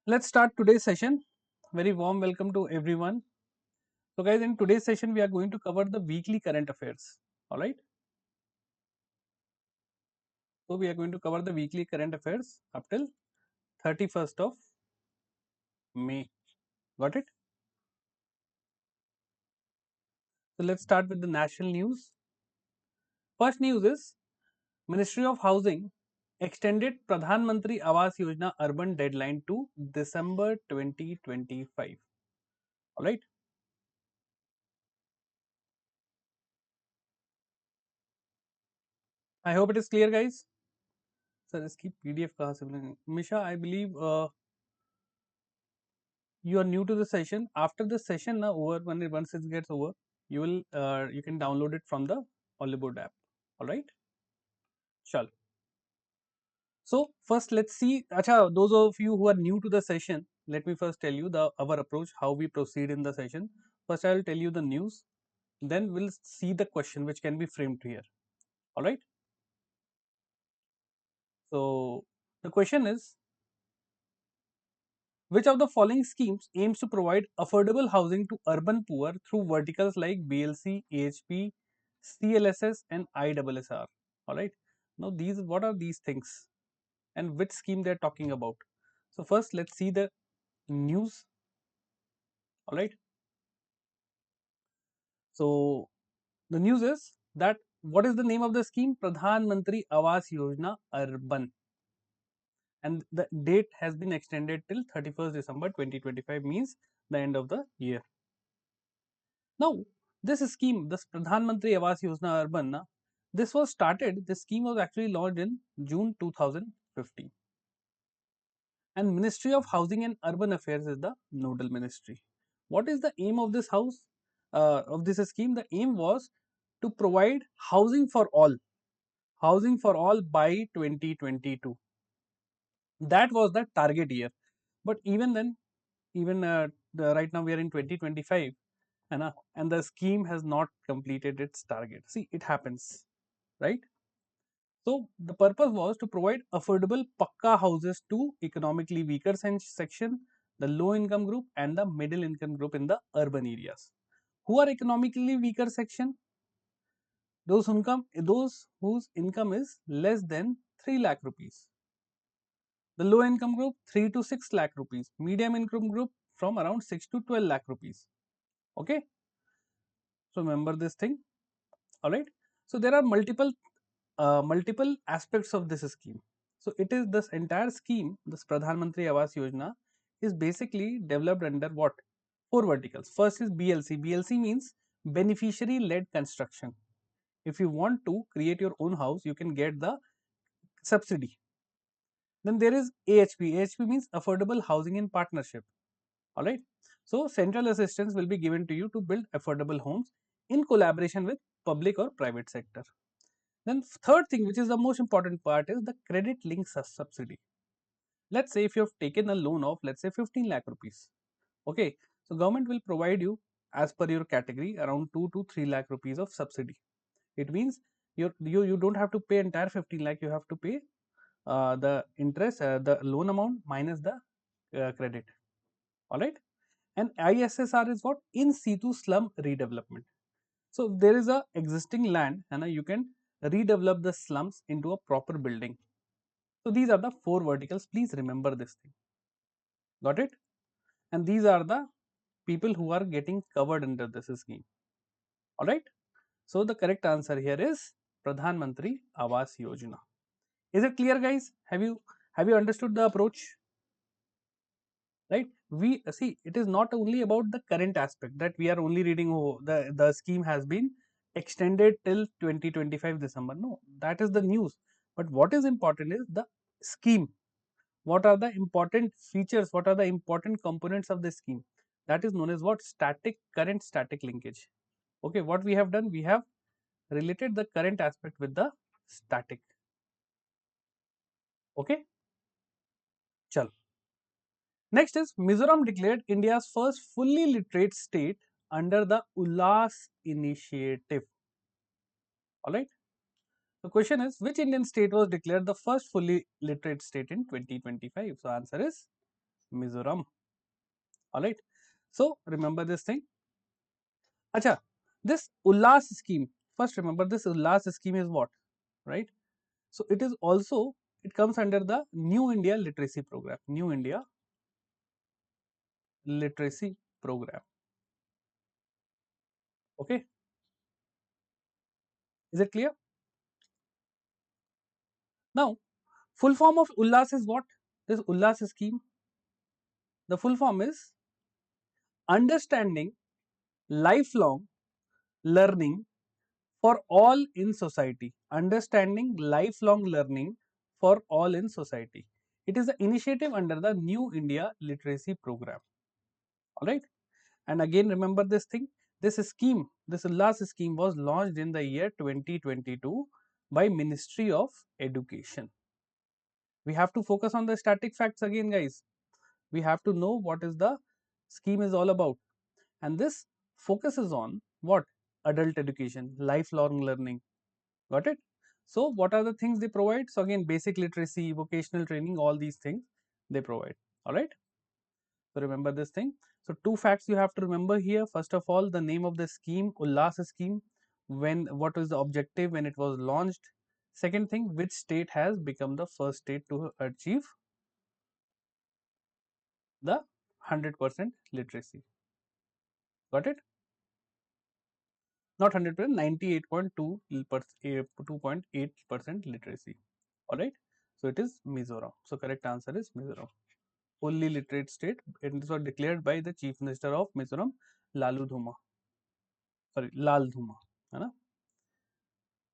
Let's start today's session. Very warm welcome to everyone. So, guys, in today's session, we are going to cover the weekly current affairs. All right. So, we are going to cover the weekly current affairs up till 31st of May. Got it? So, let's start with the national news. First news is Ministry of Housing extended Pradhan Mantri Awas Yojana urban deadline to December 2025. All right. I hope it is clear, guys. Sir, इसकी PDF कहाँ से मिलेंगे? Misha, I believe you are new to the session. After the session over, once it gets over, you can download it from the Oliveboard app. All right. Shall. So first, let's see. Acha, those of you who are new to the session, let me first tell you our approach, how we proceed in the session. First, I will tell you the news. Then we'll see the question which can be framed here. All right. So the question is, which of the following schemes aims to provide affordable housing to urban poor through verticals like BLC, AHP, CLSS, and ISSR? All right. Now, what are these things, and which scheme they are talking about? So, first, let's see the news. All right. So, the news is that what is the name of the scheme? Pradhan Mantri Awas Yojana Urban, and the date has been extended till 31st December 2025, means the end of the year. Now, this scheme, this Pradhan Mantri Awas Yojana Urban, this scheme was actually launched in June 2015. And Ministry of Housing and Urban Affairs is the nodal ministry. What is the aim of this scheme? The aim was to provide housing for all by 2022. That was the target year. But even then, right now we are in 2025, and the scheme has not completed its target. See, it happens, right? So the purpose was to provide affordable pakka houses to economically weaker section, the low income group, and the middle income group in the urban areas. Who are economically weaker section? Those whose income is less than 3 lakh rupees. The low income group 3 to 6 lakh rupees. Medium income group from around 6 to 12 lakh rupees. Okay. So remember this thing. All right. So there are multiple aspects of this scheme. So it is this entire scheme, this Pradhan Mantri Awas Yojana, is basically developed under what? Four verticals. First is BLC. BLC means beneficiary led construction. If you want to create your own house, you can get the subsidy. Then there is AHP. AHP means affordable housing in partnership. All right. So central assistance will be given to you to build affordable homes in collaboration with public or private sector. Then third thing, which is the most important part, is the credit link subsidy. Let's say if you have taken a loan of, let's say, 15 lakh rupees. Okay, so government will provide you, as per your category, around 2 to 3 lakh rupees of subsidy. It means you don't have to pay entire 15 lakh. You have to pay the interest, the loan amount minus the credit. All right. And ISSR is what? In situ slum redevelopment. So there is a existing land, and you can redevelop the slums into a proper building. So these are the four verticals. Please remember this thing. Got it? And these are the people who are getting covered under this scheme. All right. So the correct answer here is Pradhan Mantri Awas Yojana. Is it clear, guys? Have you understood the approach? Right? We see, it is not only about the current aspect that we are only reading. Oh, the scheme has been extended till 2025 December. No, that is the news. But what is important is the scheme. What are the important features? What are the important components of the scheme? That is known as what? Current static linkage. Okay, what we have done, we have related the current aspect with the static. Okay, chal. Next is Mizoram declared India's first fully literate state under the Ullas initiative. Alright. The question is, which Indian state was declared the first fully literate state in 2025? So answer is Mizoram. Alright. So remember this thing. Acha, this Ullas scheme. First remember this Ullas scheme is what? Right? So it is also, it comes under the New India Literacy Program. New India Literacy Program. Okay. Is it clear? Now, full form of Ullas is what? This Ullas scheme. The full form is understanding lifelong learning for all in society. Understanding lifelong learning for all in society. It is an initiative under the New India Literacy Program. Alright. And again remember this thing. This scheme, this last scheme was launched in the year 2022 by Ministry of Education. We have to focus on the static facts again, guys. We have to know what is the scheme is all about. And this focuses on what? Adult education, lifelong learning. Got it? So what are the things they provide? So again, basic literacy, vocational training, all these things they provide. All right. So remember this thing. So two facts you have to remember here. First of all, the name of the scheme, Ullas scheme, when what was the objective when it was launched. Second thing, which state has become the first state to achieve the 100% literacy. Got it? Not 100%, 98.2.8% literacy. All right. So it is Mizoram. So correct answer is Mizoram. Fully literate state. It was declared by the Chief Minister of Mizoram, Lalu Dhuma. Sorry, Lal Dhuma. है ना?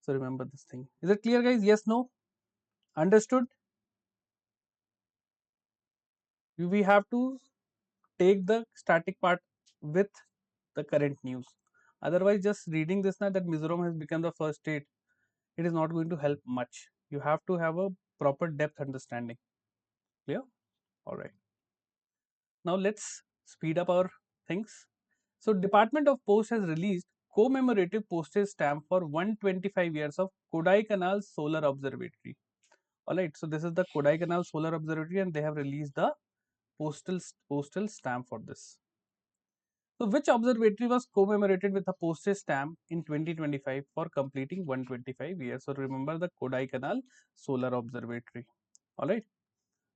So remember this thing. Is it clear, guys? Yes, no? Understood? We have to take the static part with the current news. Otherwise, just reading this now that Mizoram has become the first state, it is not going to help much. You have to have a proper depth understanding. Clear? All right. Now let's speed up our things. So Department of Post has released commemorative postage stamp for 125 years of Kodaikanal Solar Observatory. Alright, so this is the Kodaikanal Solar Observatory and they have released the postal stamp for this. So which observatory was commemorated with a postage stamp in 2025 for completing 125 years? So remember the Kodaikanal Solar Observatory. Alright.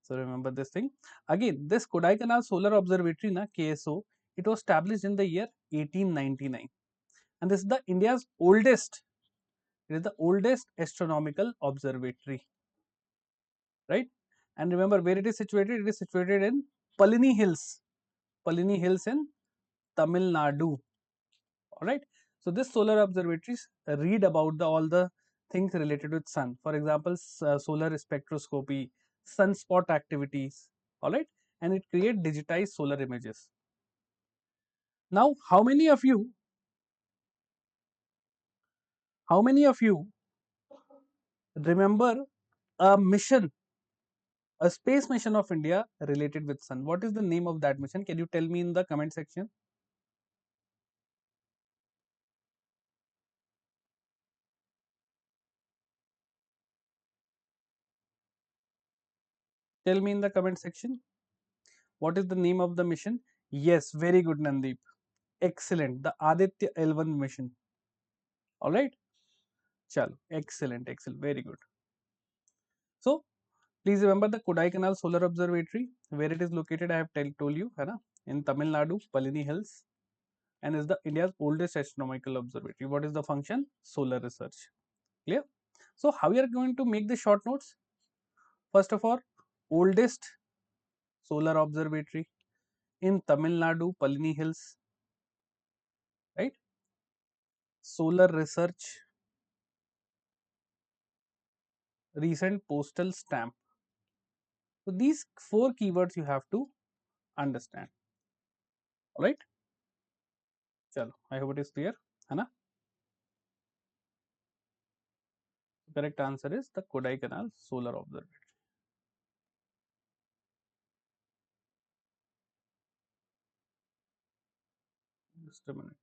So remember this thing. Again, this Kodaikanal Solar Observatory, na KSO, it was established in the year 1899, and this is the India's oldest. It is the oldest astronomical observatory, right? And remember where it is situated. It is situated in Palini Hills. Palini Hills in Tamil Nadu. All right. So this solar observatories read about all the things related with sun. For example, solar spectroscopy, sunspot activities. All right, and it create digitized solar images. Now, how many of you remember a mission, a space mission of India related with sun? What is the name of that mission? Can you tell me in the comment section? Tell me in the comment section. What is the name of the mission? Yes, very good, Nandeep. Excellent. The Aditya L1 mission. All right. Chalo. Excellent. Excellent. Very good. So, please remember the Kodaikanal Solar Observatory, where it is located. I have told you, है ना, in Tamil Nadu, Palini Hills, and is the India's oldest astronomical observatory. What is the function? Solar research. Clear? So, how we are going to make the short notes? First of all, oldest solar observatory in Tamil Nadu, Palini Hills, right? Solar research, recent postal stamp. So, these four keywords you have to understand. All right? Chalo, I hope it is clear. है ना? Correct answer is the Kodaikanal Solar Observatory. Just a minute.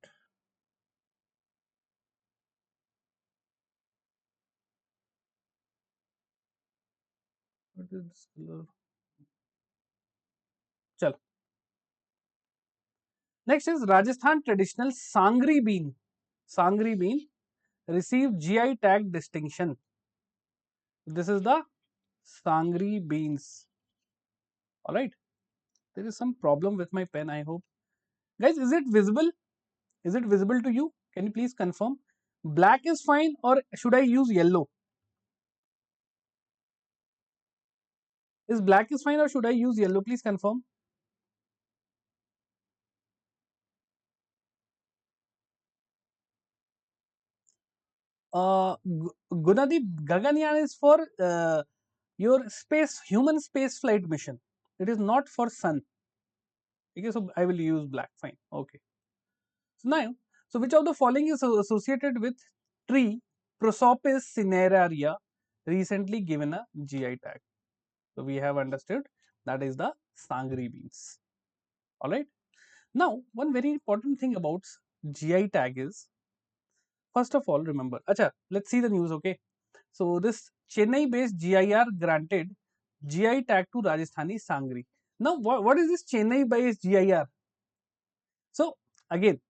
What is this color? Next is Rajasthan traditional Sangri bean. Sangri bean received GI tag distinction. This is the Sangri beans. All right. There is some problem with my pen, I hope. Guys, is it visible? Is it visible to you? Can you please confirm? Black is fine or should I use yellow? Is black is fine or should I use yellow? Please confirm. Gunadip, Gaganyaan is for your human space flight mission. It is not for sun. Okay, so I will use black. Fine. Okay. So now, so which of the following is associated with tree Prosopis cineraria, recently given a GI tag? So we have understood that is the Sangri beans. All right. Now, one very important thing about GI tag is, first of all, remember. Acha, let's see the news. Okay. So this Chennai-based GIR granted GI tag to Rajasthani Sangri. Now, what is this Chennai-based GIR? So again,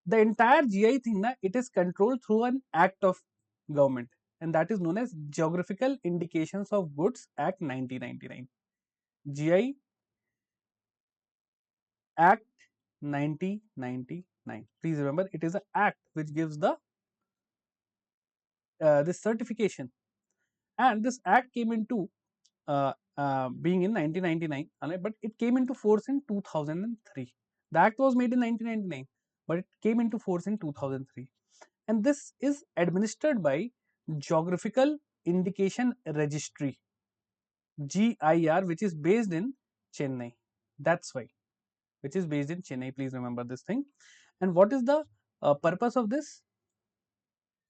the entire GI thing, it is controlled through an act of government, and that is known as Geographical Indications of Goods Act 1999. GI Act 1999. Please remember, it is an act which gives the this certification, and this act came into being in 1999, but it came into force in 2003. The act was made in 1999, but it came into force in 2003. And this is administered by Geographical Indication Registry, GIR, which is based in Chennai. That's why, which is based in Chennai. Please remember this thing. And what is the purpose of this?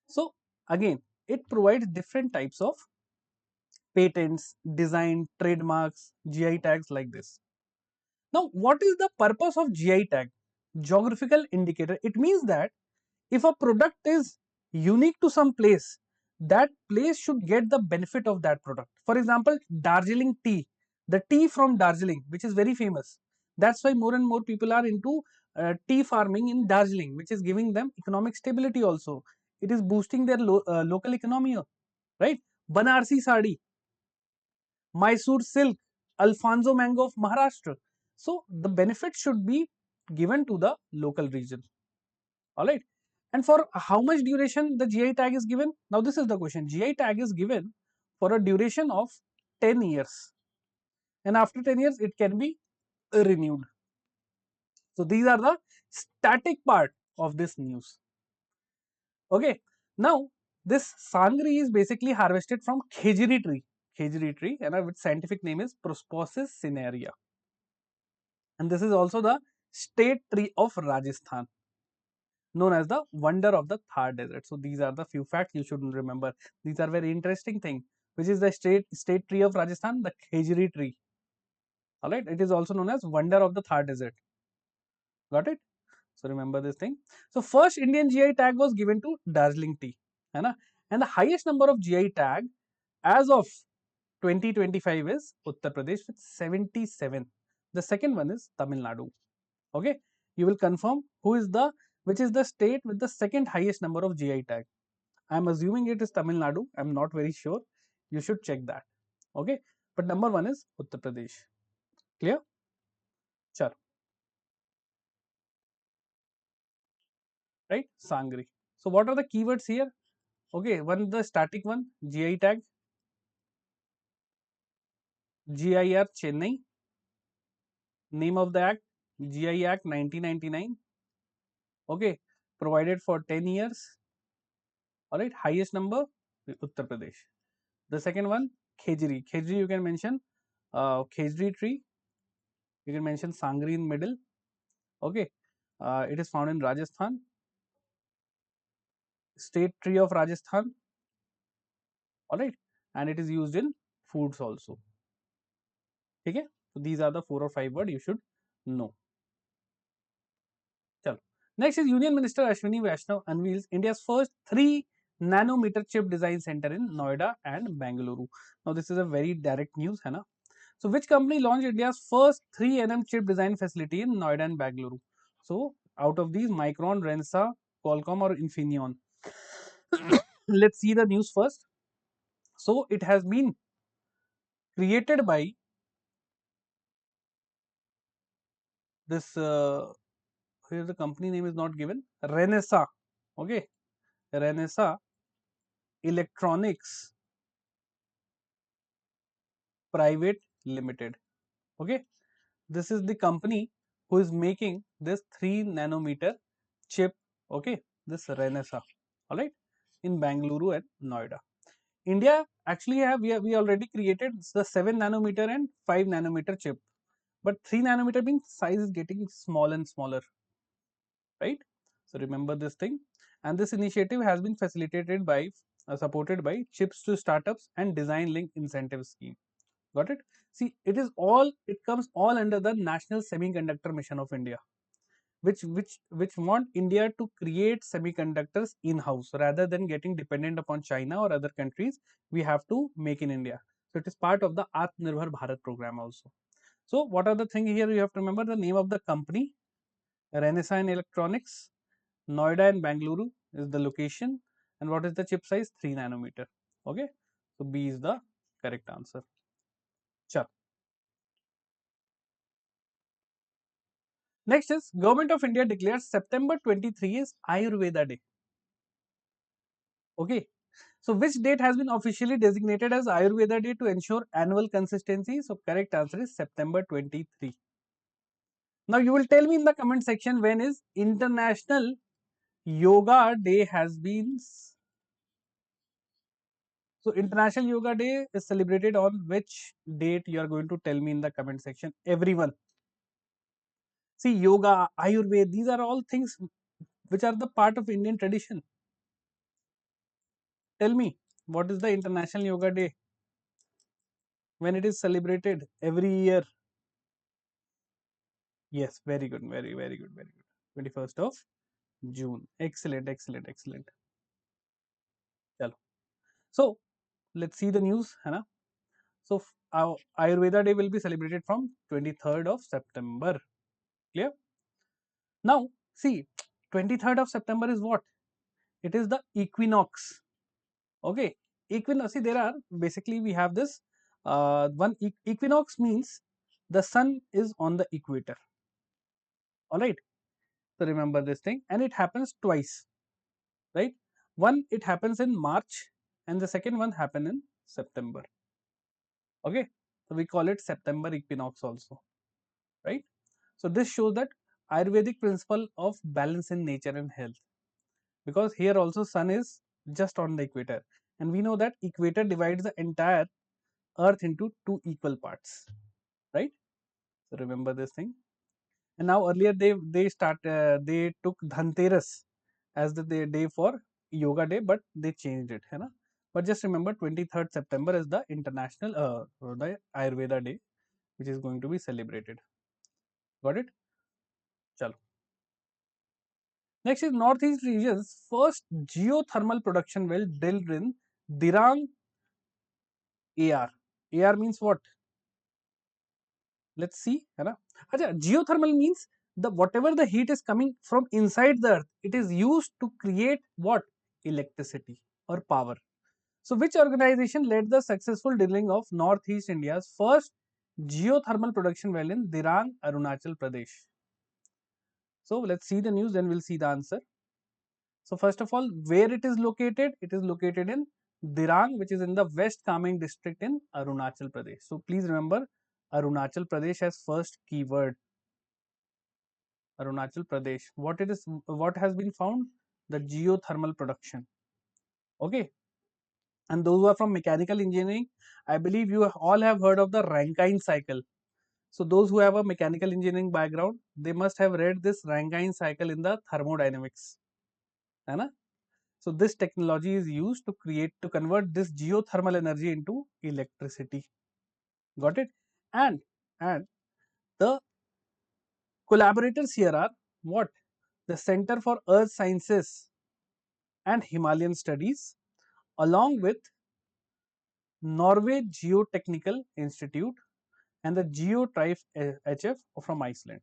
So, again, it provides different types of patents, design, trademarks, GI tags like this. Now, what is the purpose of GI tag? Geographical indicator. It means that if a product is unique to some place, that place should get the benefit of that product. For example, Darjeeling tea, the tea from Darjeeling, which is very famous. That's why more and more people are into tea farming in Darjeeling, which is giving them economic stability also. It is boosting their local economy, right? Banarsi sari, Mysore silk, Alfonso mango of Maharashtra. So the benefit should be given to the local region. All right. And for how much duration the GI tag is given? Now this is the question. GI tag is given for a duration of 10 years. And after 10 years, it can be renewed. So these are the static part of this news. Okay. Now this sangri is basically harvested from khejri tree. Khejri tree, and its scientific name is Prosopis cinerea. And this is also the state tree of Rajasthan, known as the wonder of the Thar desert. So these are the few facts you should remember. These are very interesting thing. Which is the state tree of Rajasthan? The Khejri tree. All right. It is also known as wonder of the Thar desert. Got it? So remember this thing. So first Indian GI tag was given to Darjeeling tea, है ना? And the highest number of GI tag as of 2025 is Uttar Pradesh with 77. The second one is Tamil Nadu. Okay, you will confirm which is the state with the second highest number of GI tag. I am assuming it is Tamil Nadu. I am not very sure. You should check that. Okay, but number one is Uttar Pradesh. Clear? Chalo. Right? Sangri. So what are the keywords here? Okay, one the static one, GI tag, GIR Chennai, name of the act, GI Act 1999. Okay, provided for 10 years. All right, highest number, Uttar Pradesh. The second one, Khejri. Khejri you can mention Khejri tree. You can mention Sangri in middle. Okay, it is found in Rajasthan. State tree of Rajasthan. All right, and it is used in foods also. Okay, so these are the 4 or 5 words you should know. Chalo. Next is Union Minister Ashwini Vaishnaw unveils India's first 3 nanometer chip design center in Noida and Bangalore. Now this is a very direct news, है ना? So which company launched India's first 3 nm chip design facility in Noida and Bangalore? So out of these, Micron, Rensa, Qualcomm or Infineon. Let's see the news first. So it has been created by this, here the company name is not given, Renesa. Okay, Renesa Electronics Private Limited. Okay, this is the company who is making this 3 nanometer chip. Okay, this Renesa. All right, in Bangalore and Noida. India actually we already created the 7 nanometer and 5 nanometer chip, but 3 nanometer means size is getting small and smaller, right? So remember this thing, and this initiative has been facilitated by supported by chips to startups and design link incentive scheme. Got it? See, it comes all under the National Semiconductor Mission of India, which want India to create semiconductors in house rather than getting dependent upon China or other countries. We have to make in India. So it is part of the Atmanirbhar Bharat program also. So what are the things here? You have to remember the name of the company, Renaissance Electronics, Noida and Bangalore is the location, and what is the chip size? 3 nanometer. Okay, so B is the correct answer. Chal. Next is Government of India declares September 23 is Ayurveda Day. Okay, so which date has been officially designated as Ayurveda Day to ensure annual consistency? So correct answer is September 23. Now you will tell me in the comment section when is International Yoga Day has been. So International Yoga Day is celebrated on which date? You are going to tell me in the comment section. Everyone. See, yoga, Ayurveda, these are all things which are the part of Indian tradition. Tell me, what is the International Yoga Day? When it is celebrated every year? Yes, very good, very good, very good. 21st of June. Excellent, excellent, excellent. Chalo. So let's see the news, है ना? So our Ayurveda Day will be celebrated from 23rd of September. Clear? Now see, 23rd of September is what? It is the equinox. Okay, equinox. See, there are basically we have this one equinox means the sun is on the equator. All right. So remember this thing, and it happens twice, right? One it happens in March, and the second one happen in September. Okay, so we call it September equinox also, right? So this shows that Ayurvedic principle of balance in nature and health, because here also sun is just on the equator, and we know that equator divides the entire earth into two equal parts, right? So remember this thing. And now earlier they took Dhanteras as the day for yoga day, but they changed it, है ना? But just remember 23rd September is the international the Ayurveda day, which is going to be celebrated. Got it? Chalo. Next is Northeast region's first geothermal production well drilled in Dirang AR. AR means what? Let's see, है ना? अच्छा, geothermal means the whatever the heat is coming from inside the earth, it is used to create what? Electricity or power. So which organization led the successful drilling of Northeast India's first geothermal production well in Dirang, Arunachal Pradesh? So let's see the news, then we'll see the answer. So first of all, where it is located? It is located in Dirang, which is in the West Kameng district in Arunachal Pradesh. So please remember Arunachal Pradesh as first keyword. Arunachal Pradesh. What has been found? The geothermal production. Okay. And those who are from mechanical engineering, I believe you all have heard of the Rankine cycle. So those who have a mechanical engineering background, they must have read this Rankine cycle in the thermodynamics. है ना? So this technology is used to convert this geothermal energy into electricity. Got it? And the collaborators here are what? The Center for Earth Sciences and Himalayan Studies, along with Norway Geotechnical Institute, and the Geotrife HF from Iceland,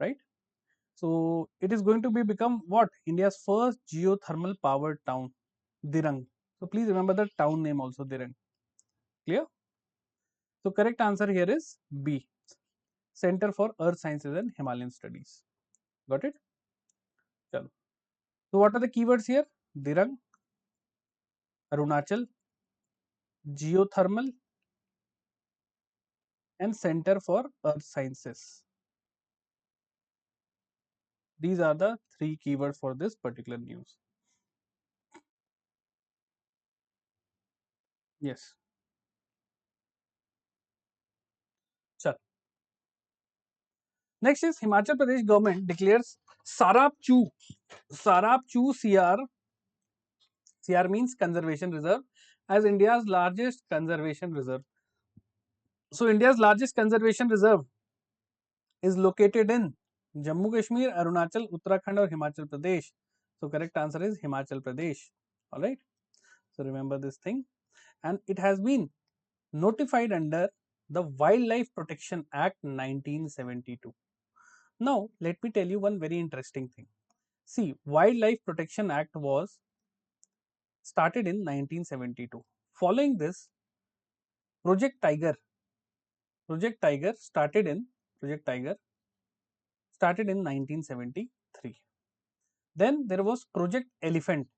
right? So it is going to be become what? India's first geothermal powered town, Dirang. So please remember the town name also, Dirang. Clear? So correct answer here is B, Center for Earth Sciences and Himalayan Studies. Got it? Chalo. So what are the keywords here? Dirang, Arunachal, geothermal, and Center for Earth Sciences. These are the three keywords for this particular news. Yes. Chalo. Next is Himachal Pradesh government declares Sarap Chu. Sarap Chu CR means conservation reserve as India's largest conservation reserve. So India's largest conservation reserve is located in Jammu Kashmir, Arunachal, Uttarakhand or Himachal Pradesh. So correct answer is Himachal Pradesh. Alright. So remember this thing. And it has been notified under the Wildlife Protection Act 1972. Now let me tell you one very interesting thing. See, Wildlife Protection Act was started in 1972. Following this, Project Tiger Project Tiger Project Tiger started in 1973. Then there was Project Elephant,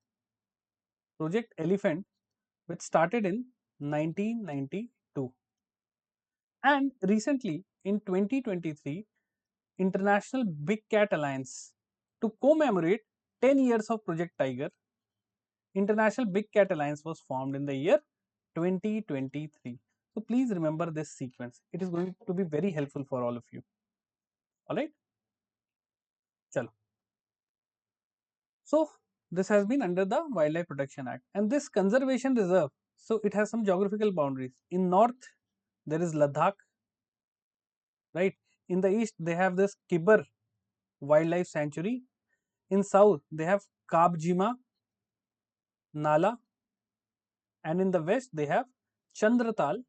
which started in 1992. And recently, in 2023, International Big Cat Alliance, to commemorate 10 years of Project Tiger, International Big Cat Alliance was formed in the year 2023. So please remember this sequence. It is going to be very helpful for all of you. Alright? Chalo. So this has been under the Wildlife Protection Act, and this conservation reserve, so it has some geographical boundaries. In north there is Ladakh, right? In the east they have this Kibar Wildlife Sanctuary. In south they have Kabjima Nala, and in the west they have Chandratal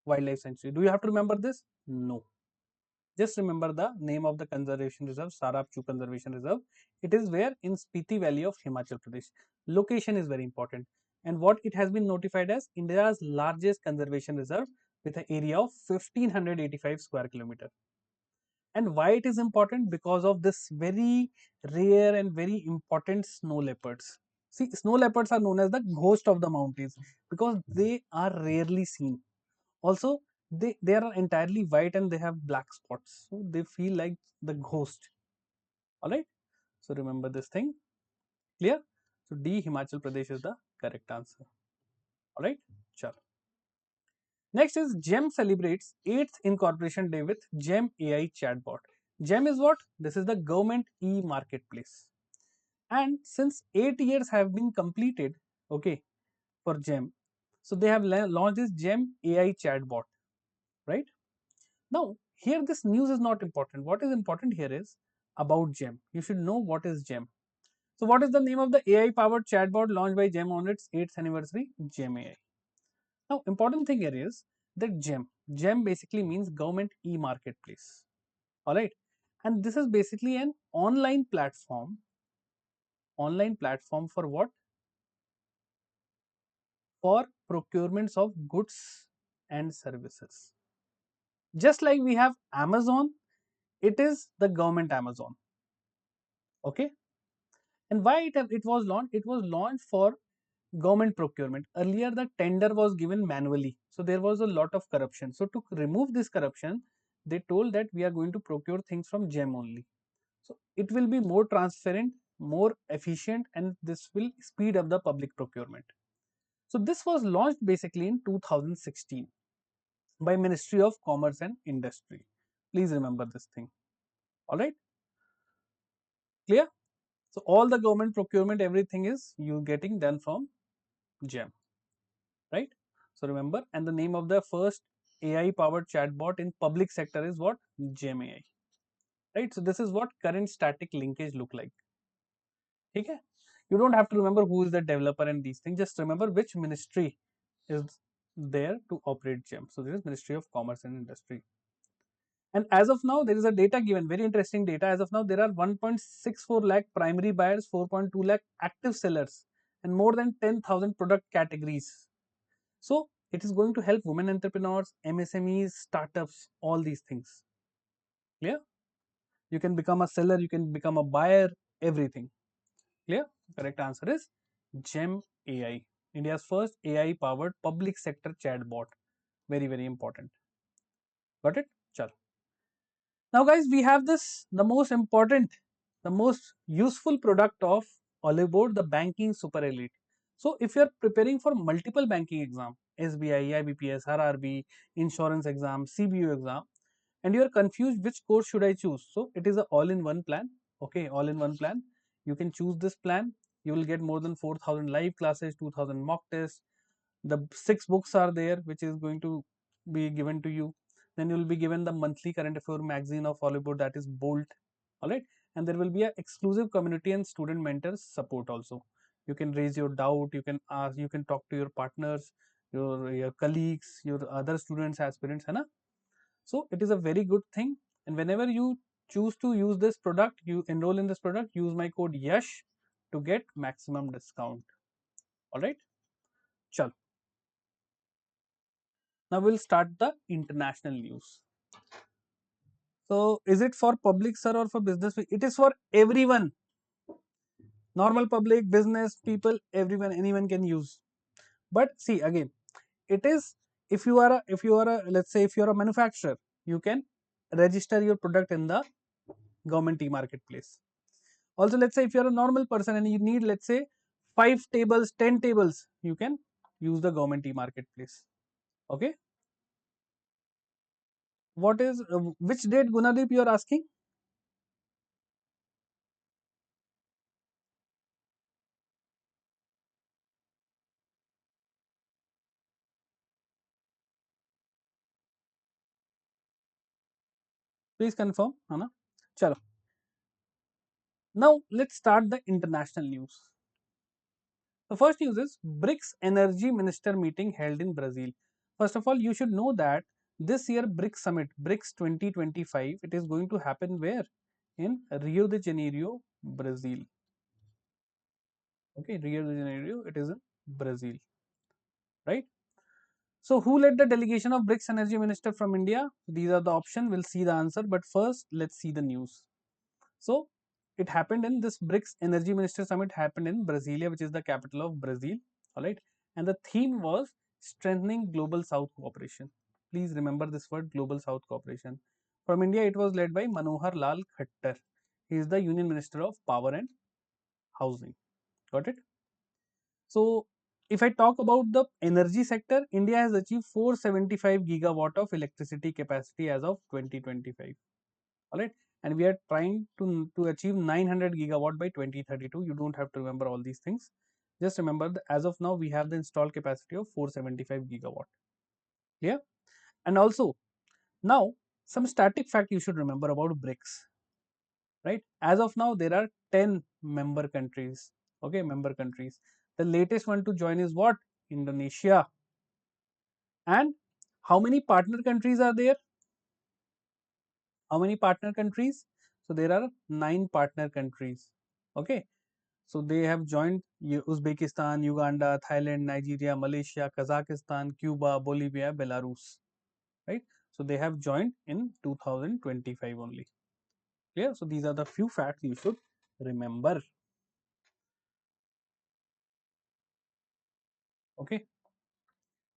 Wildlife Sanctuary. Do you have to remember this? No. Just remember the name of the conservation reserve, Sarapchu Conservation Reserve. It is where in Spiti Valley of Himachal Pradesh. Location is very important. And what it has been notified as India's largest conservation reserve with an area of 1585 square kilometer. And why it is important? Because of this very rare and very important snow leopards. See, snow leopards are known as the ghost of the mountains because they are rarely seen. Also, they are entirely white and they have black spots, so they feel like the ghost. All right. So remember this thing. Clear? So D, Himachal Pradesh is the correct answer. All right. Sure. Next is GEM celebrates 8th Incorporation Day with GEM AI chatbot. GEM is what? This is the government e-marketplace. And since 8 years have been completed, okay, for GEM, so they have launched this GEM AI chatbot, right? Now, here this news is not important. What is important here is about GEM. You should know what is GEM. So, what is the name of the AI powered chatbot launched by GEM on its 8th anniversary? GEM AI. Now, important thing here is that GEM basically means government e-marketplace. Alright. And this is basically an online platform. Online platform for what? For procurements of goods and services. Just like we have Amazon, it is the government Amazon. Okay. And why it was launched? It was launched for government procurement. Earlier, the tender was given manually. So there was a lot of corruption. So to remove this corruption, they told that we are going to procure things from GEM only. So it will be more transparent, more efficient, and this will speed up the public procurement. So this was launched basically in 2016 by Ministry of Commerce and Industry. Please remember this thing. All right. Clear? So all the government procurement, everything is you getting done from GEM, right? So remember, and the name of the first AI powered chatbot in public sector is what? GEM AI, right? So this is what current static linkage look like. Okay? You don't have to remember who is the developer and these things. Just remember which ministry is there to operate GEM. So this is Ministry of Commerce and Industry. And as of now, there is a data given, very interesting data. As of now, there are 1.64 lakh primary buyers, 4.2 lakh active sellers, and more than 10,000 product categories. So it is going to help women entrepreneurs, MSMEs, startups, all these things. Clear? You can become a seller, you can become a buyer, everything. Clear? Correct answer is GEM AI, India's first AI powered public sector chatbot. Very, very important. Got it? Chal. Now, guys, we have this the most important, the most useful product of Oliveboard, the banking super elite. So, if you are preparing for multiple banking exam, SBI, IBPS, RRB, insurance exam, CBU exam, and you are confused which course should I choose, so it is a all-in-one plan. Okay, all-in-one plan. You can choose this plan. You will get more than 4,000 live classes, 2,000 mock tests. The 6 books are there which is going to be given to you. Then you will be given the monthly current affair magazine of Hollywood, that is Bolt. All right, and there will be a exclusive community and student mentors support also. You can raise your doubt, you can ask, you can talk to your partners, your colleagues, your other students, aspirants, है ना? So it is a very good thing, and whenever you choose to use this product, you enroll in this product, use my code Yash to get maximum discount. All right, chal. Now we'll start the international news. So is it for public, sir, or for business? It is for everyone. Normal public, business people, everyone, anyone can use. But see again, it is if you are a let's say if you are a manufacturer, you can register your product in the government e-marketplace. Also, let's say if you're a normal person and you need, let's say, 5 tables, 10 tables, you can use the government e-marketplace. Okay. What is which date, Gunadeep, you are asking? Please confirm. Hana? Chalo. Now let's start the international news. The first news is BRICS Energy Minister meeting held in Brazil. First of all, you should know that this year BRICS Summit, BRICS 2025, it is going to happen where? In Rio de Janeiro, Brazil. Okay, Rio de Janeiro, it is in Brazil, right? So, who led the delegation of BRICS Energy Minister from India? These are the options. We'll see the answer, but first, let's see the news. So, it happened in this BRICS Energy Minister Summit happened in Brasilia, which is the capital of Brazil. All right, and the theme was strengthening global South cooperation. Please remember this word, global South cooperation. From India, it was led by Manohar Lal Khattar. He is the Union Minister of Power and Housing. Got it? So, if I talk about the energy sector, India has achieved 475 gigawatt of electricity capacity as of 2025. All right, and we are trying to achieve 900 gigawatt by 2032. You don't have to remember all these things. Just remember that as of now, we have the installed capacity of 475 gigawatt. Yeah, and also now some static fact you should remember about BRICS. Right, as of now, there are 10 member countries. Okay, member countries. The latest one to join is what? Indonesia. And how many partner countries are there? How many partner countries? So there are 9 partner countries. Okay, so they have joined Uzbekistan, Uganda, Thailand, Nigeria, Malaysia, Kazakhstan, Cuba, Bolivia, Belarus. Right, so they have joined in 2025 only. Clear? So these are the few facts you should remember. Okay,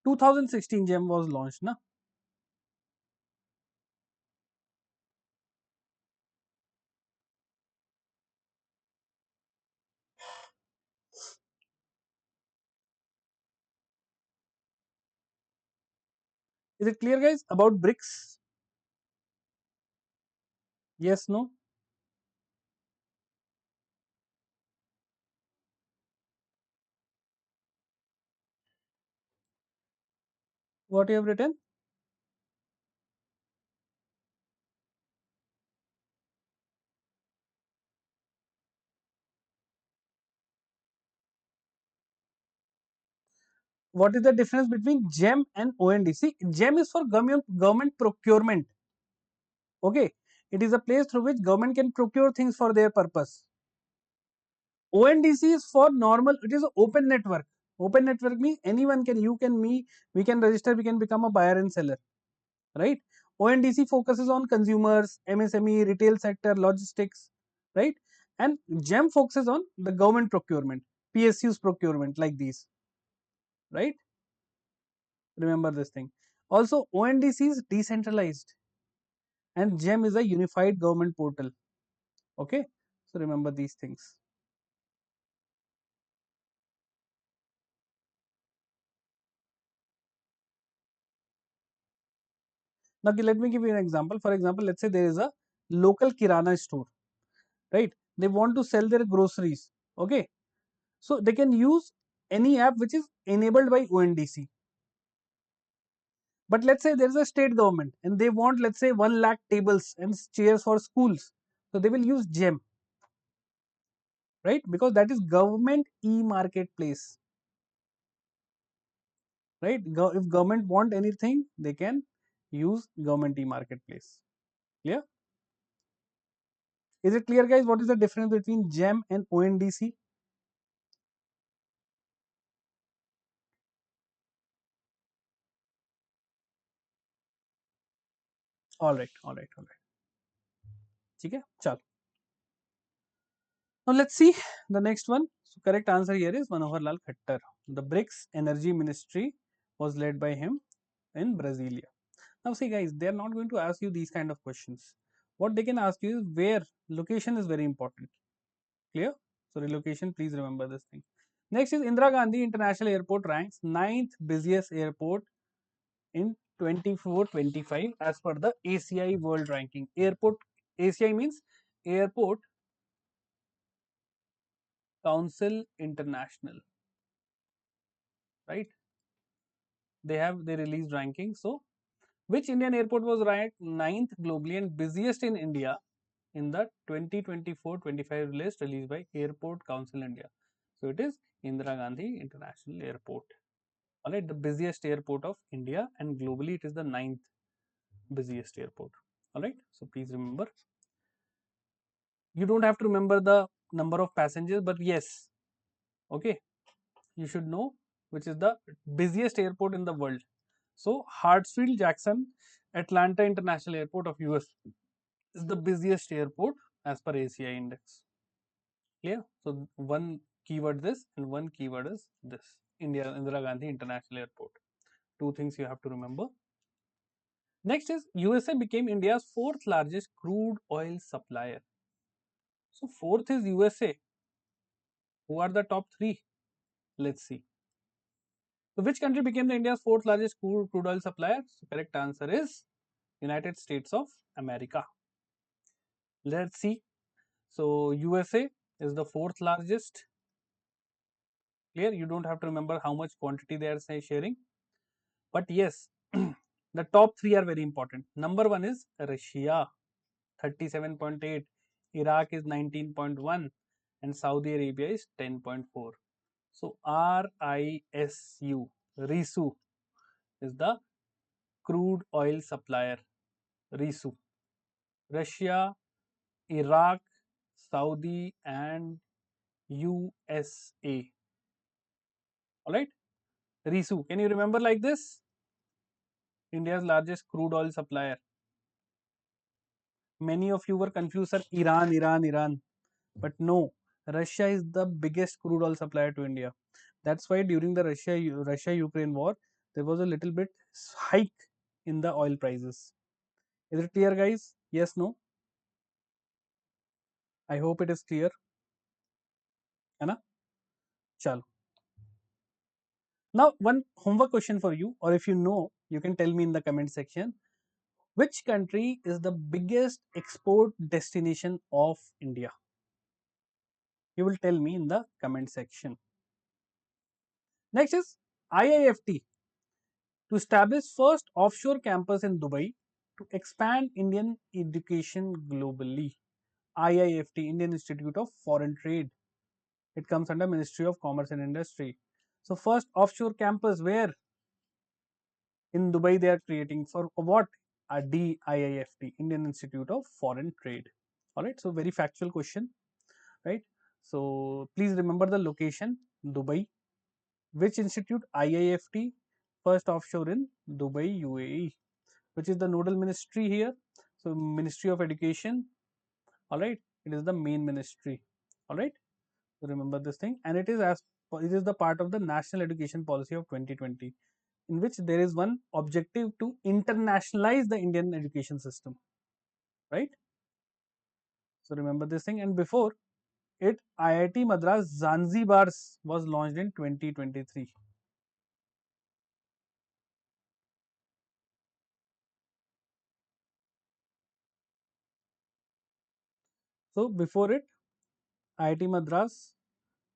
2016 GEM was launched, na? Is it clear, guys, about BRICS? Yes, no? What you have written? what is the difference between GEM and ONDC? GEM is for government procurement. Okay, it is a place through which government can procure things for their purpose. ONDC is for normal. It is an open network. Open network means anyone can, you can, me, we can register, we can become a buyer and seller, right? ONDC focuses on consumers, MSME, retail sector, logistics, right? And GEM focuses on the government procurement, PSU's procurement, like these, right? Remember this thing. Also, ONDC is decentralized and GEM is a unified government portal. Okay, so remember these things. Now, let me give you an example. For example, let's say there is a local kirana store, right? They want to sell their groceries. Okay, so they can use any app which is enabled by ONDC. But let's say there is a state government and they want, let's say, 1 lakh tables and chairs for schools. So they will use GEM, right? Because that is government e-marketplace, right? If government want anything, they can use government e-marketplace. Clear? Is it clear, guys? What is the difference between GEM and ONDC? All right, all right, all right. ठीक है, चल. Now let's see the next one. So correct answer here is Manohar Lal Khattar. The BRICS Energy Ministry was led by him in Brasilia. Now see guys, they are not going to ask you these kind of questions. What they can ask you is where. Location is very important. Clear? So relocation, please remember this thing. Next is Indira Gandhi International Airport ranks ninth busiest airport in 24-25 as per the ACI World Ranking. Airport, ACI means Airport Council International, right? They released ranking. So which Indian airport was ranked ninth globally and busiest in India in the 2024-25 list released by Airport Council India? So it is Indira Gandhi International Airport. Alright, the busiest airport of India, and globally it is the ninth busiest airport. Alright, so please remember. You don't have to remember the number of passengers, but yes, okay, you should know which is the busiest airport in the world. So Hartsfield Jackson Atlanta International Airport of US is the busiest airport as per ACI index. Clear? So one keyword this and one keyword is this. India Indira Gandhi International Airport. Two things you have to remember. Next is USA became India's fourth largest crude oil supplier. So fourth is USA. Who are the top three? Let's see. So which country became the India's fourth largest crude oil supplier? So correct answer is United States of America. Let's see. So USA is the fourth largest. Clear? You don't have to remember how much quantity they are sharing. But yes, the top three are very important. Number one is Russia, 37.8. Iraq is 19.1 and Saudi Arabia is 10.4. So RISU is the crude oil supplier. RISU. Russia, Iraq, Saudi and USA. Alright. RISU. Can you remember like this? India's largest crude oil supplier. Many of you were confused, sir. Iran. But no, Russia is the biggest crude oil supplier to India. That's why during the Russia-Ukraine war, there was a little bit hike in the oil prices. Is it clear, guys? Yes, no? I hope it is clear. है ना? Chalo. Now, one homework question for you, or if you know, you can tell me in the comment section. Which country is the biggest export destination of India? You will tell me in the comment section. Next is IIFT to establish first offshore campus in Dubai to expand Indian education globally. IIFT, Indian Institute of Foreign Trade. It comes under Ministry of Commerce and Industry. So first offshore campus where in Dubai they are creating for what? A DIIFT, Indian Institute of Foreign Trade. All right, so very factual question, right? So please remember the location, Dubai. Which institute? IIFT, first offshore in Dubai, UAE. Which is the nodal ministry here? So Ministry of Education. All right, it is the main ministry. All right, so remember this thing, and it is the part of the National Education Policy of 2020, in which there is one objective to internationalize the Indian education system, right? So remember this thing, and before it, IIT Madras Zanzibar was launched in 2023. So before it, IIT Madras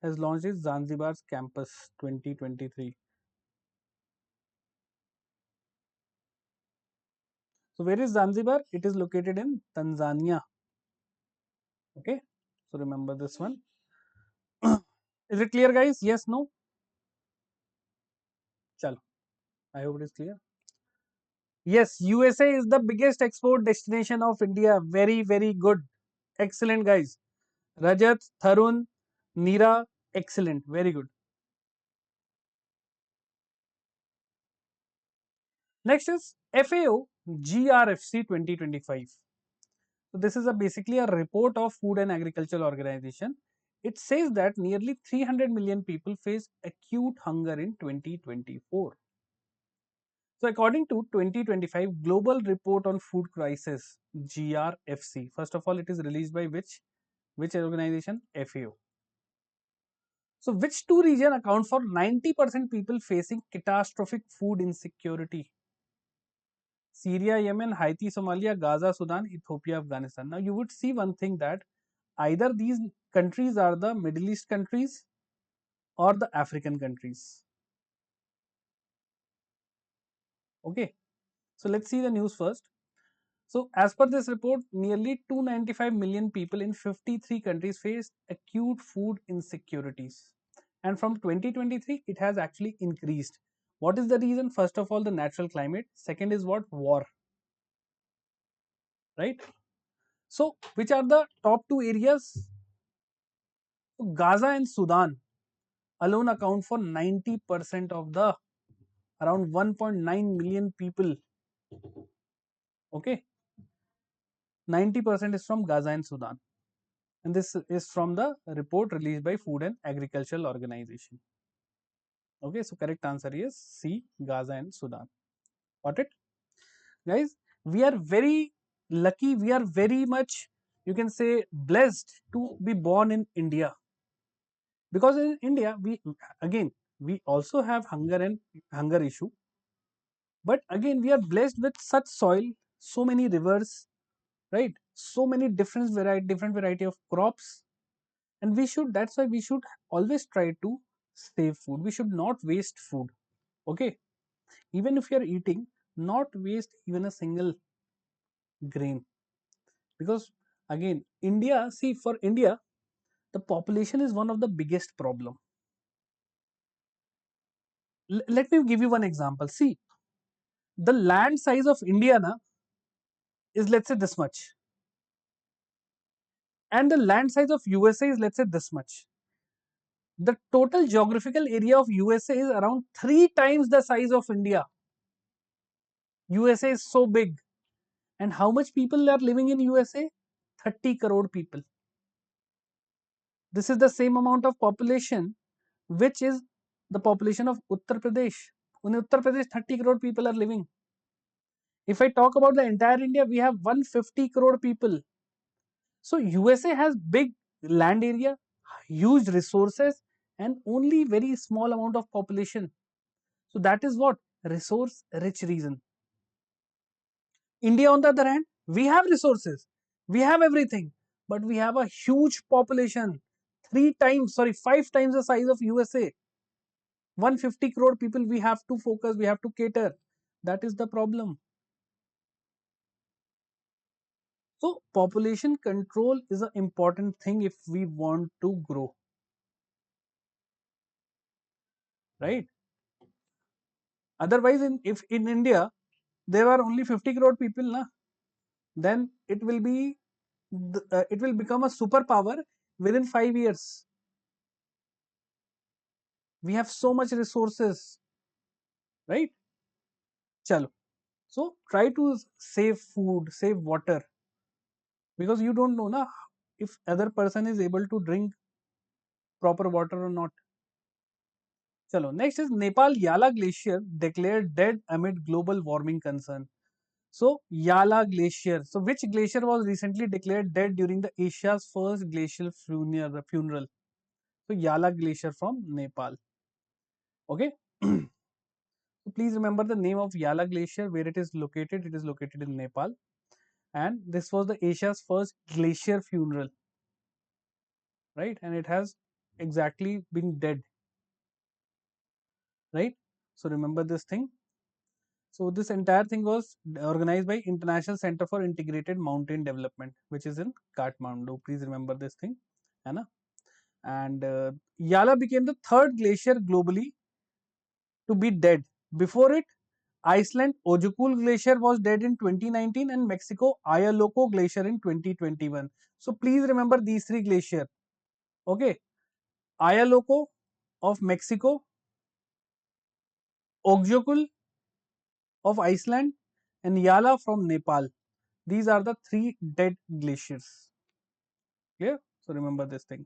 has launched its Zanzibar's campus 2023. So where is Zanzibar? It is located in Tanzania. Okay, so remember this one. Is it clear, guys? Yes, no? Chalo, I hope it is clear. Yes, USA is the biggest export destination of India. Very, very good. Excellent, guys. Rajat, Tharun, Neera, excellent. Very good. Next is FAO GRFC 2025. So this is basically a report of Food and Agricultural Organization. It says that nearly 300 million people face acute hunger in 2024. So according to 2025 Global Report on Food Crisis GRFC, first of all, it is released by which organization? FAO. So which two regions account for 90% people facing catastrophic food insecurity? Syria, Yemen, Haiti, Somalia, Gaza, Sudan, Ethiopia, Afghanistan. Now you would see one thing, that either these countries are the Middle East countries or the African countries. Okay, so let's see the news first. So as per this report, nearly 295 million people in 53 countries face acute food insecurities. And from 2023, it has actually increased. What is the reason? First of all, the natural climate. Second is what? War. Right? So which are the top two areas? So Gaza and Sudan alone account for 90% of the around 1.9 million people. Okay, 90% is from Gaza and Sudan. And this is from the report released by Food and Agricultural Organization. Okay, so correct answer is C, Gaza and Sudan. Got it? Guys, we are very lucky, we are very much, you can say, blessed to be born in India. Because in India, again, we also have hunger issue. But again, we are blessed with such soil, so many rivers, right? So many different variety of crops, and that's why we should always try to save food. We should not waste food. Okay, even if you are eating, not waste even a single grain, because again, for India, the population is one of the biggest problem. Let me give you one example. See, the land size of India is, let's say, this much, and the land size of USA is, let's say, this much. The total geographical area of USA is around 3 times the size of India. USA is so big. And how much people are living in USA? 30 crore people. This is the same amount of population which is the population of Uttar Pradesh. In Uttar Pradesh, 30 crore people are living. If I talk about the entire India, we have 150 crore people. So USA has big land area, huge resources, and only very small amount of population. So that is what? Resource rich region. India, on the other hand, we have resources, we have everything, but we have a huge population, 5 times the size of USA. 150 crore people, we have to focus, we have to cater. That is the problem. So, population control is an important thing if we want to grow. right? Otherwise, if in India there are only 50 crore people, na, then it will become a superpower within 5 years. We have so much resources, right? Chalo. So try to save food, save water, because you don't know na if other person is able to drink proper water or not. Chalo. Next is Nepal Yala Glacier declared dead amid global warming concern. So Yala Glacier. So which glacier was recently declared dead during the Asia's first glacial funeral? So Yala Glacier from Nepal. Okay. So please remember the name of Yala Glacier, where it is located. It is located in Nepal, and this was the Asia's first glacier funeral, right? And it has exactly been dead, right? So remember this thing. So this entire thing was organized by International Center for Integrated Mountain Development, which is in Kathmandu. Please remember this thing, है ना? And Yala became the third glacier globally to be dead. Before it, Iceland Ojukul Glacier was dead in 2019 and Mexico Ayaloko Glacier in 2021. So please remember these three glaciers. Okay, Ayaloko of Mexico, Ojukul of Iceland, and Yala from Nepal. These are the three dead glaciers. Clear? So remember this thing.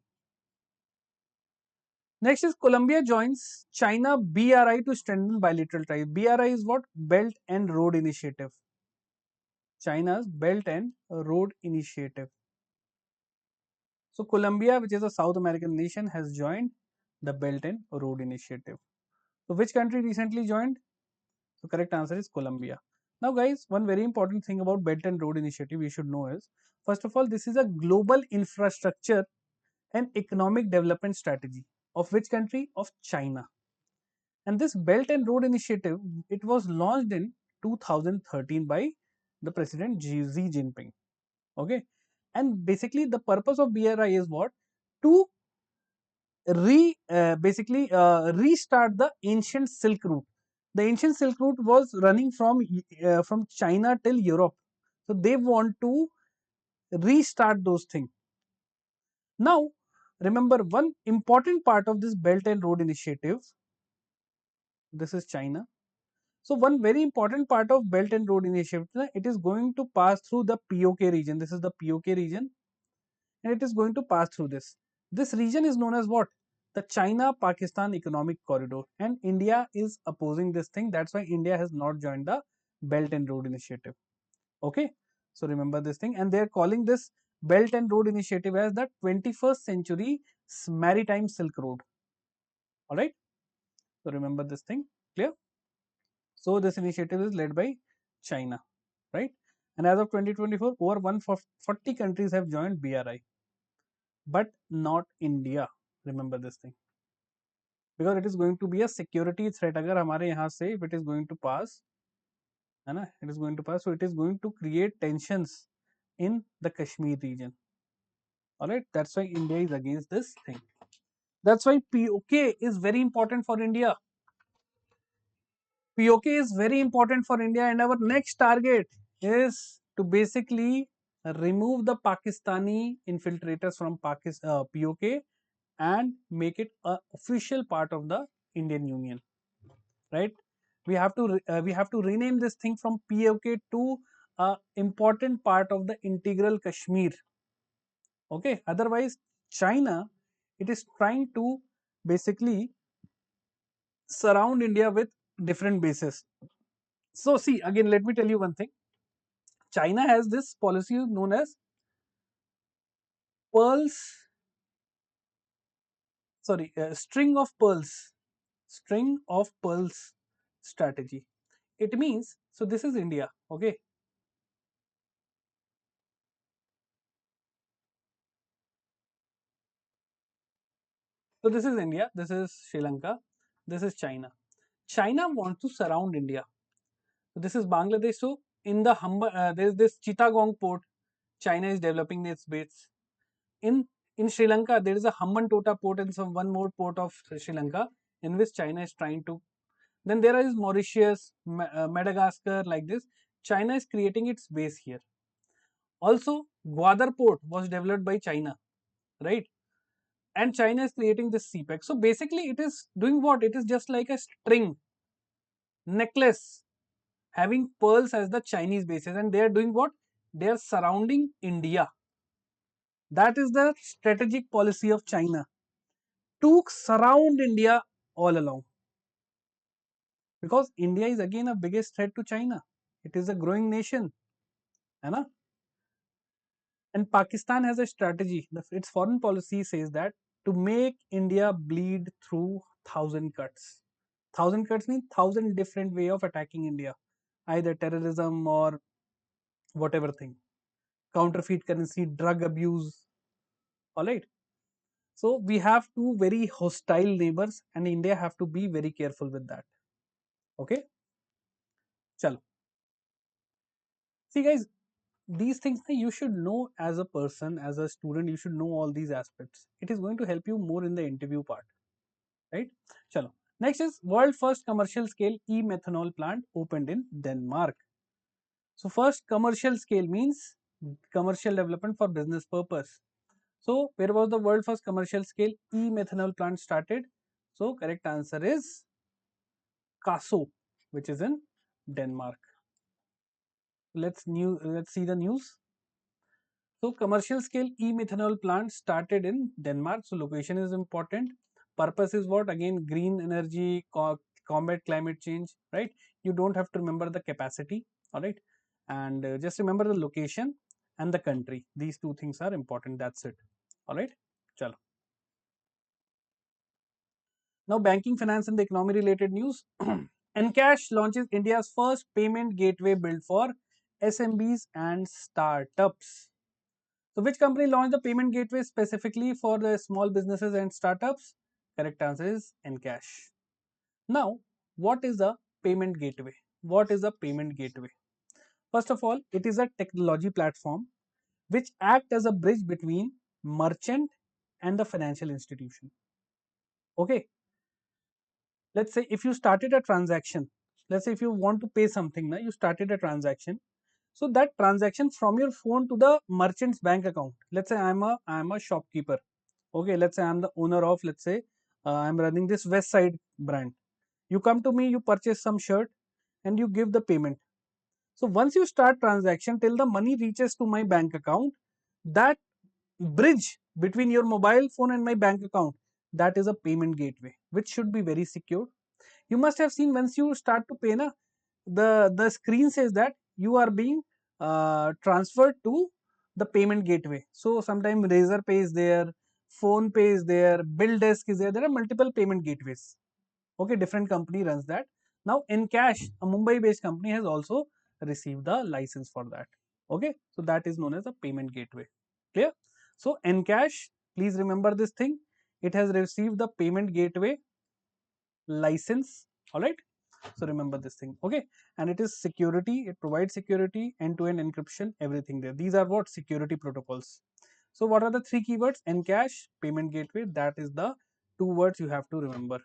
Next is Colombia joins China BRI to strengthen bilateral ties. BRI is what? Belt and Road Initiative. China's Belt and Road Initiative. So Colombia, which is a South American nation, has joined the Belt and Road Initiative. So which country recently joined? So correct answer is Colombia. Now guys, one very important thing about Belt and Road Initiative you should know is, first of all, this is a global infrastructure and economic development strategy of which country? Of China. And this Belt and Road Initiative, it was launched in 2013 by the President Xi Jinping. Okay, and basically the purpose of BRI is what? To basically restart the ancient Silk Route. The ancient Silk Route was running from China till Europe, so they want to restart those things. Now, remember one important part of this Belt and Road Initiative. This is China. So one very important part of Belt and Road Initiative, it is going to pass through the POK region. This is the POK region, and it is going to pass through this. This region is known as what? The China-Pakistan Economic Corridor, and India is opposing this thing. That's why India has not joined the Belt and Road Initiative. Okay, so remember this thing, and they are calling this Belt and Road Initiative as the 21st century maritime Silk Road. All right, so remember this thing. Clear? So this initiative is led by China, right? And as of 2024, over 140 countries have joined BRI, but not India. Remember this thing, because it is going to be a security threat. अगर हमारे यहाँ से if it is going to pass, है ना? It is going to pass, so it is going to create tensions in the Kashmir region. All right, that's why India is against this thing. That's why POK is very important for India. POK is very important for India, and our next target is to basically remove the Pakistani infiltrators from POK and make it an official part of the Indian Union. Right? We have to rename this thing from POK to a important part of the integral Kashmir. Okay. Otherwise, China, it is trying to basically surround India with different bases. So see, again, let me tell you one thing. China has this policy known as pearls, string of pearls strategy. It means, so this is India, okay. So this is India, this is Sri Lanka, this is China. China wants to surround India. So this is Bangladesh. So in the there is this Chittagong port. China is developing its base. In Sri Lanka, there is a Hambantota port and some one more port of Sri Lanka. in which China is trying to. Then there is Mauritius, Madagascar, like this. China is creating its base here. Also, Gwadar port was developed by China, right? And China is creating this CPEC. So basically, it is doing what? It is just like a string necklace having pearls as the Chinese bases, and they are doing what? They are surrounding India. That is the strategic policy of China to surround India all along. Because India is again a biggest threat to China. It is a growing nation, है ना? And Pakistan has a strategy. Its foreign policy says that to make India bleed through thousand cuts. Thousand cuts means thousand different way of attacking India, either terrorism or whatever thing, counterfeit currency, drug abuse. All right. So we have two very hostile neighbors, and India have to be very careful with that. Okay. Chalo. See, guys, these things you should know as a person, as a student. You should know all these aspects. It is going to help you more in the interview part. Right? Chalo. Next is world first commercial scale e-methanol plant opened in Denmark. So first commercial scale means commercial development for business purpose. So where was the world first commercial scale e-methanol plant started? So correct answer is Kaso, which is in Denmark. Let's see the news. So commercial scale e-methanol plant started in Denmark. So location is important. Purpose is what? Again, green energy, combat climate change, right? You don't have to remember the capacity, all right? And just remember the location and the country. These two things are important. That's it. All right. Chalo. Now, banking, finance, and the economy related news. Encash launches India's first payment gateway built for SMBs and startups. So, which company launched the payment gateway specifically for the small businesses and startups? Correct answer is Encash. Now, what is a payment gateway? What is a payment gateway? First of all, it is a technology platform which acts as a bridge between merchant and the financial institution. Okay, let's say if you started a transaction, let's say if you want to pay something, now you started a transaction. So that transaction from your phone to the merchant's bank account. Let's say I'm a shopkeeper. Okay, let's say I'm the owner of, let's say I'm running this West Side brand. You come to me, you purchase some shirt, and you give the payment. So once you start transaction till the money reaches to my bank account, that bridge between your mobile phone and my bank account, that is a payment gateway, which should be very secure. You must have seen once you start to pay, na, the screen says that you are being transferred to the payment gateway. So sometimes Razor Pay is there, Phone Pay is there, Bill Desk is there. There are multiple payment gateways. Okay, different company runs that. Now Encash, a Mumbai based company, has also received the license for that. Okay, so that is known as a payment gateway. Clear? So Encash, please remember this thing, it has received the payment gateway license. All right, so remember this thing. Okay, and it is security, it provides security, end-to-end encryption, everything there. These are what? Security protocols. So what are the three keywords? Encash, payment gateway. That is the two words you have to remember.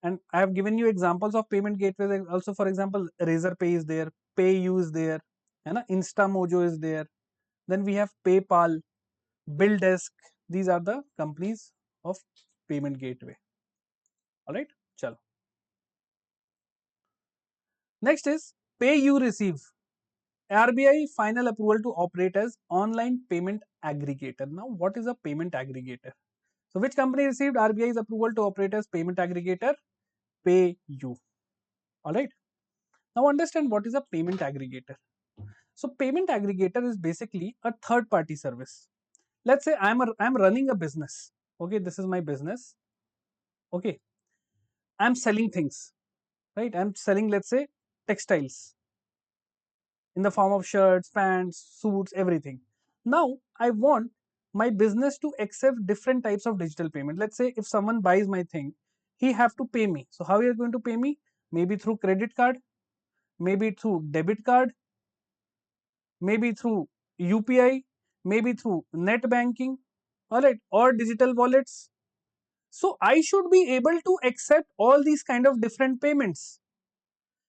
And I have given you examples of payment gateways also. For example, Razor Pay is there, PayU is there, and InstaMojo is there. Then we have PayPal, BillDesk. These are the companies of payment gateway. All right, chalo. Next is pay you receive. RBI final approval to operate as online payment aggregator. Now, what is a payment aggregator? So, which company received RBI's approval to operate as payment aggregator? PayU. All right. Now, understand what is a payment aggregator. So, payment aggregator is basically a third party service. Let's say I'm running a business. Okay, this is my business. Okay, I'm selling things, right? I'm selling, let's say, textiles in the form of shirts, pants, suits, everything. Now, I want my business to accept different types of digital payment. Let's say if someone buys my thing, he have to pay me. So how are you going to pay me? Maybe through credit card, maybe through debit card, maybe through UPI, maybe through net banking, all right, or digital wallets. So I should be able to accept all these kind of different payments.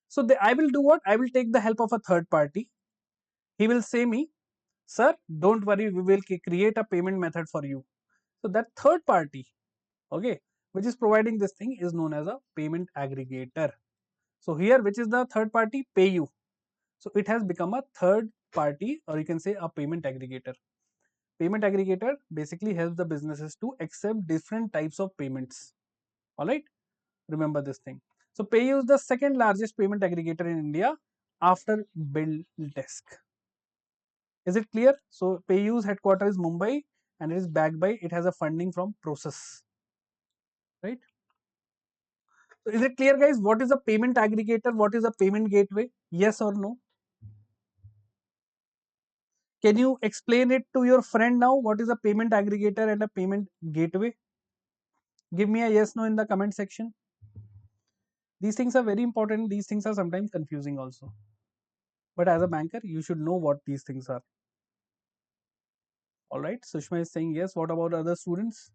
So I will do what? I will take the help of a third party. He will say me, sir, don't worry, we will create a payment method for you. So that third party, okay, which is providing this thing is known as a payment aggregator. So here, which is the third party? PayU. So it has become a third party, or you can say a payment aggregator. Payment aggregator basically helps the businesses to accept different types of payments. All right, remember this thing. So PayU is the second largest payment aggregator in India after BillDesk. Is it clear? So PayU's headquarters is Mumbai and it is backed by, it has a funding from Process, right? So is it clear, guys? What is a payment aggregator? What is a payment gateway? Yes or no? Can you explain it to your friend now? What is a payment aggregator and a payment gateway? Give me a yes, no in the comment section. These things are very important. These things are sometimes confusing also. But as a banker, you should know what these things are. All right. Sushma is saying yes. What about other students?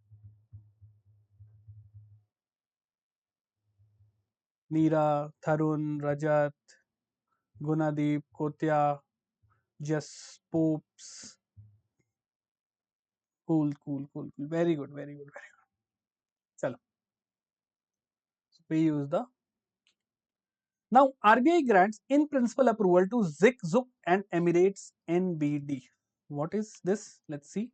Neera, Tharun, Rajat, Gunadeep, Kotya, Just Popes. Cool, cool, cool, cool. Very good, very good, very good. Chalo. So we use the. Now RBI grants in principle approval to Zik, Zook and Emirates NBD. What is this? Let's see.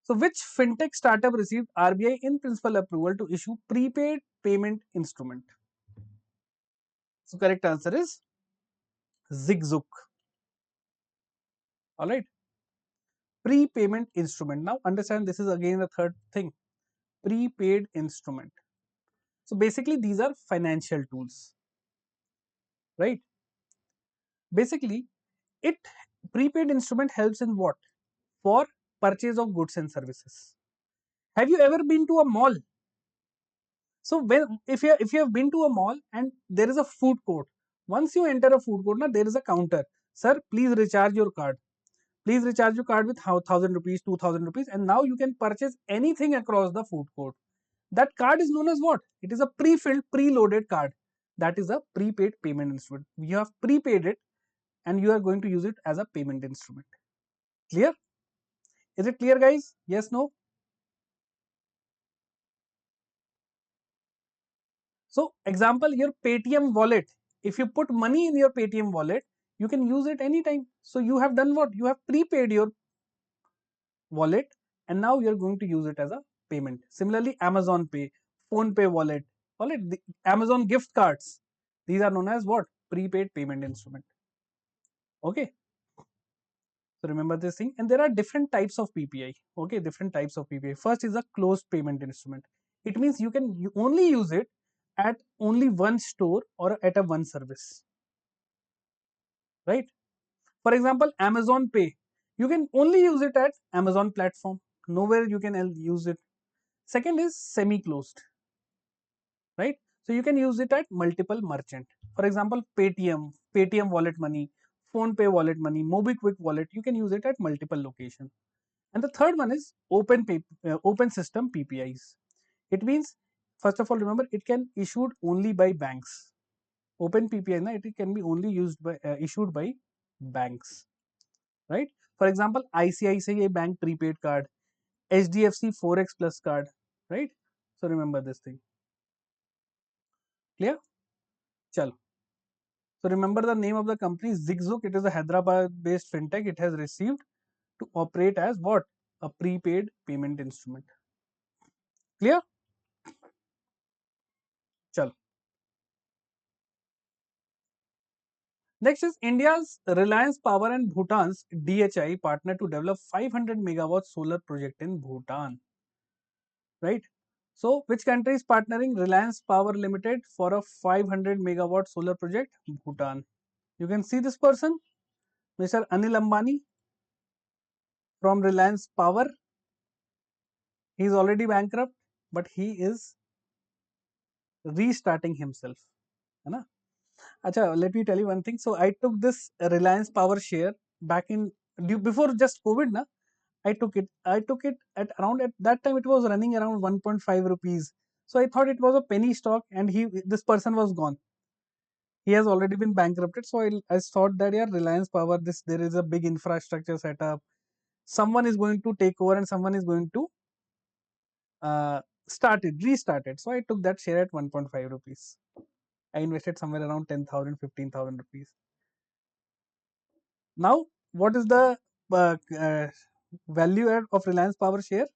So which fintech startup received RBI in principle approval to issue prepaid payment instrument? So correct answer is Zigzook. All right. Prepayment instrument. Now understand this is again the third thing. Prepaid instrument. So basically these are financial tools, right? Basically it prepaid instrument helps in what? For purchase of goods and services. Have you ever been to a mall? So when if you have been to a mall and there is a food court, once you enter a food court, now there is a counter. Sir, please recharge your card. Please recharge your card with 1,000 rupees, 2,000 rupees, and now you can purchase anything across the food court. That card is known as what? It is a pre-filled, pre-loaded card. That is a prepaid payment instrument. You have prepaid it and you are going to use it as a payment instrument. Clear? Is it clear, guys? Yes, no? So example, your Paytm wallet. If you put money in your Paytm wallet, you can use it anytime. So you have done what? You have prepaid your wallet and now you're going to use it as a payment. Similarly, Amazon Pay, Phone Pay wallet, wallet, the Amazon gift cards. These are known as what? Prepaid payment instrument. Okay. So remember this thing. And there are different types of PPI. Okay, different types of PPI. First is a closed payment instrument. It means you can only use it at only one store or at a one service. Right? For example, Amazon Pay. You can only use it at Amazon platform. Nowhere you can use it. Second is semi-closed. Right? So you can use it at multiple merchant. For example, Paytm wallet money, Phone Pay wallet money, MobiKwik wallet. You can use it at multiple locations. And the third one is open system PPIs. It means, first of all, remember it can issued only by banks. Open PPI, it can be only used by issued by banks, right? For example, ICICI Bank prepaid card, HDFC Forex Plus card, right? So remember this thing. Clear? Chalo. So remember the name of the company, Zigzook. It is a Hyderabad-based fintech. It has received to operate as what? A prepaid payment instrument. Clear? Chalo. Next is India's Reliance Power and Bhutan's DHI partner to develop 500 megawatt solar project in Bhutan. Right? So, which country is partnering Reliance Power Limited for a 500 megawatt solar project? Bhutan. You can see this person, Mr. Anil Ambani from Reliance Power. He is already bankrupt, but he is restarting himself. है ना? Acha, let me tell you one thing. So I took this Reliance Power share back in before just COVID, na. I took it at around, at that time it was running around 1.5 rupees. So I thought it was a penny stock, and this person was gone. He has already been bankrupted. So I thought that, yeah, Reliance Power, this, there is a big infrastructure setup. Someone is going to take over and someone is going to uh, restart it. So I took that share at 1.5 rupees. I invested somewhere around 10,000, 15,000 rupees. Now, what is the value add of Reliance Power share?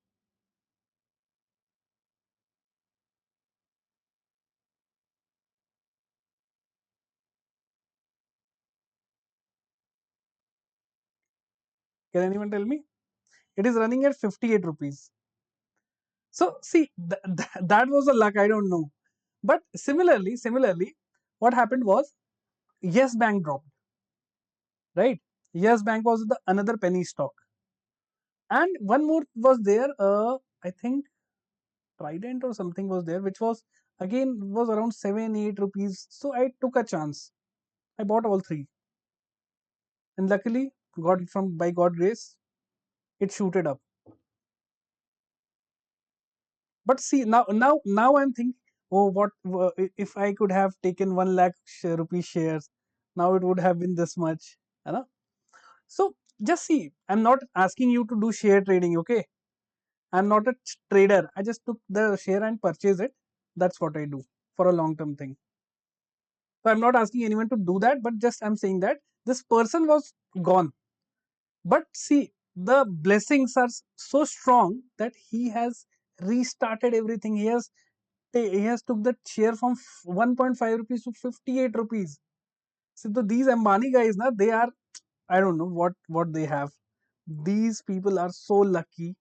Can anyone tell me? It is running at 58 rupees. So see, that was a luck. I don't know. But similarly, what happened was Yes Bank dropped, right? Yes Bank was the another penny stock, and one more was there. I think Trident or something was there, which was again was around 7 8 rupees. So I took a chance. I bought all three, and luckily, God, from by God grace, it shooted up. But see, now I'm thinking, oh, if I could have taken 1 lakh rupee shares, now it would have been this much, you know. So just see, I'm not asking you to do share trading, okay? I'm not a trader. I just took the share and purchase it. That's what I do for a long term thing. So I'm not asking anyone to do that, but just I'm saying that this person was gone. But see, the blessings are so strong that he has restarted everything. He has took the share from 1.5 rupees to 58 rupees. So these Ambani guys, na, they are, I don't know what they have. These people are so lucky.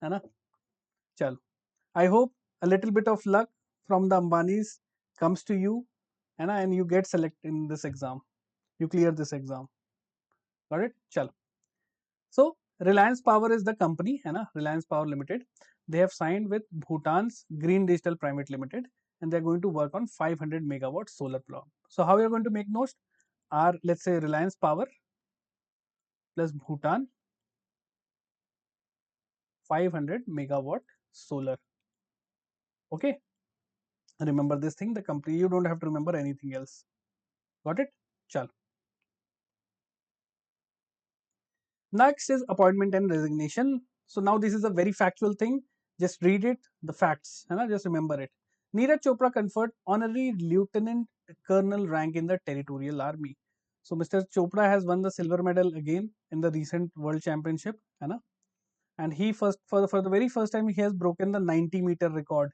है ना? Chalo. I hope a little bit of luck from the Ambanis comes to you, है ना, and you get selected in this exam. You clear this exam. Got it? Chalo. So Reliance Power is the company, है ना? Reliance Power Limited. They have signed with Bhutan's Green Digital Private Limited, and they're going to work on 500 megawatt solar plant. So how are you going to make notes? Are, let's say, Reliance Power plus Bhutan 500 megawatt solar. Okay, remember this thing. The company, you don't have to remember anything else. Got it? Chal. Next is appointment and resignation. So now this is a very factual thing. Just read it, the facts, and just remember it. Neeraj Chopra conferred honorary lieutenant colonel rank in the territorial army. So Mr. Chopra has won the silver medal again in the recent world championship, and he first for the very first time he has broken the 90-meter record.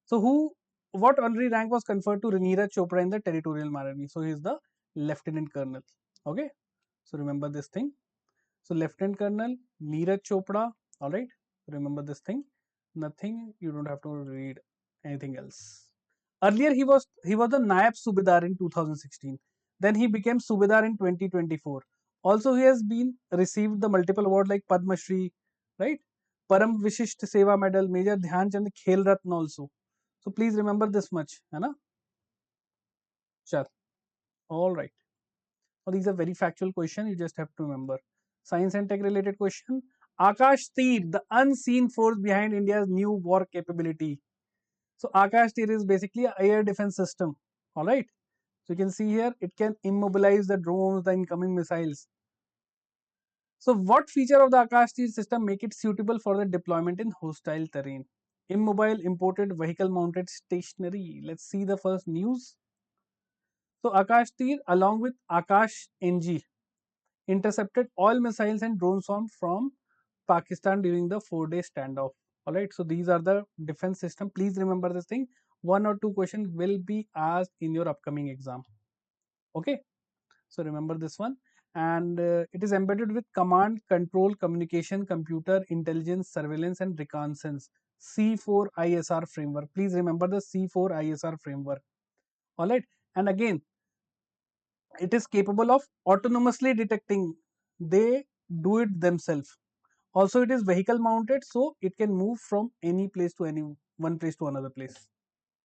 So what honorary rank was conferred to Neeraj Chopra in the territorial army? So he is the lieutenant colonel. Okay, so remember this thing. So Lieutenant Colonel Neeraj Chopra. All right, remember this thing. Nothing. You don't have to read anything else. Earlier he was the Nayab Subedar in 2016. Then he became Subedar in 2024. Also, he has been received the multiple award like Padma Shri, right? Param Vishisht Seva Medal, Major Dhyan Chand Khel Ratna also. So please remember this much, है ना? Chal. All right. Now these are very factual question. You just have to remember. Science and tech related question. Akash Tir, the unseen force behind India's new war capability. So Akash Tir is basically an air defense system. All right. So you can see here, it can immobilize the drones, the incoming missiles. So what feature of the Akash Tir system make it suitable for the deployment in hostile terrain? Immobile, imported, vehicle mounted, stationary. Let's see the first news. So Akash Tir along with Akash NG intercepted oil missiles and drone swarm from Pakistan during the 4-day standoff. All right, so these are the defense system. Please remember this thing. One or two questions will be asked in your upcoming exam. Okay, so remember this one. And it is embedded with command, control, communication, computer, intelligence, surveillance, and reconnaissance. C4 ISR framework. Please remember the C4 ISR framework. All right, and again, it is capable of autonomously detecting. They do it themselves. Also, it is vehicle mounted, so it can move from any place to any one place to another place,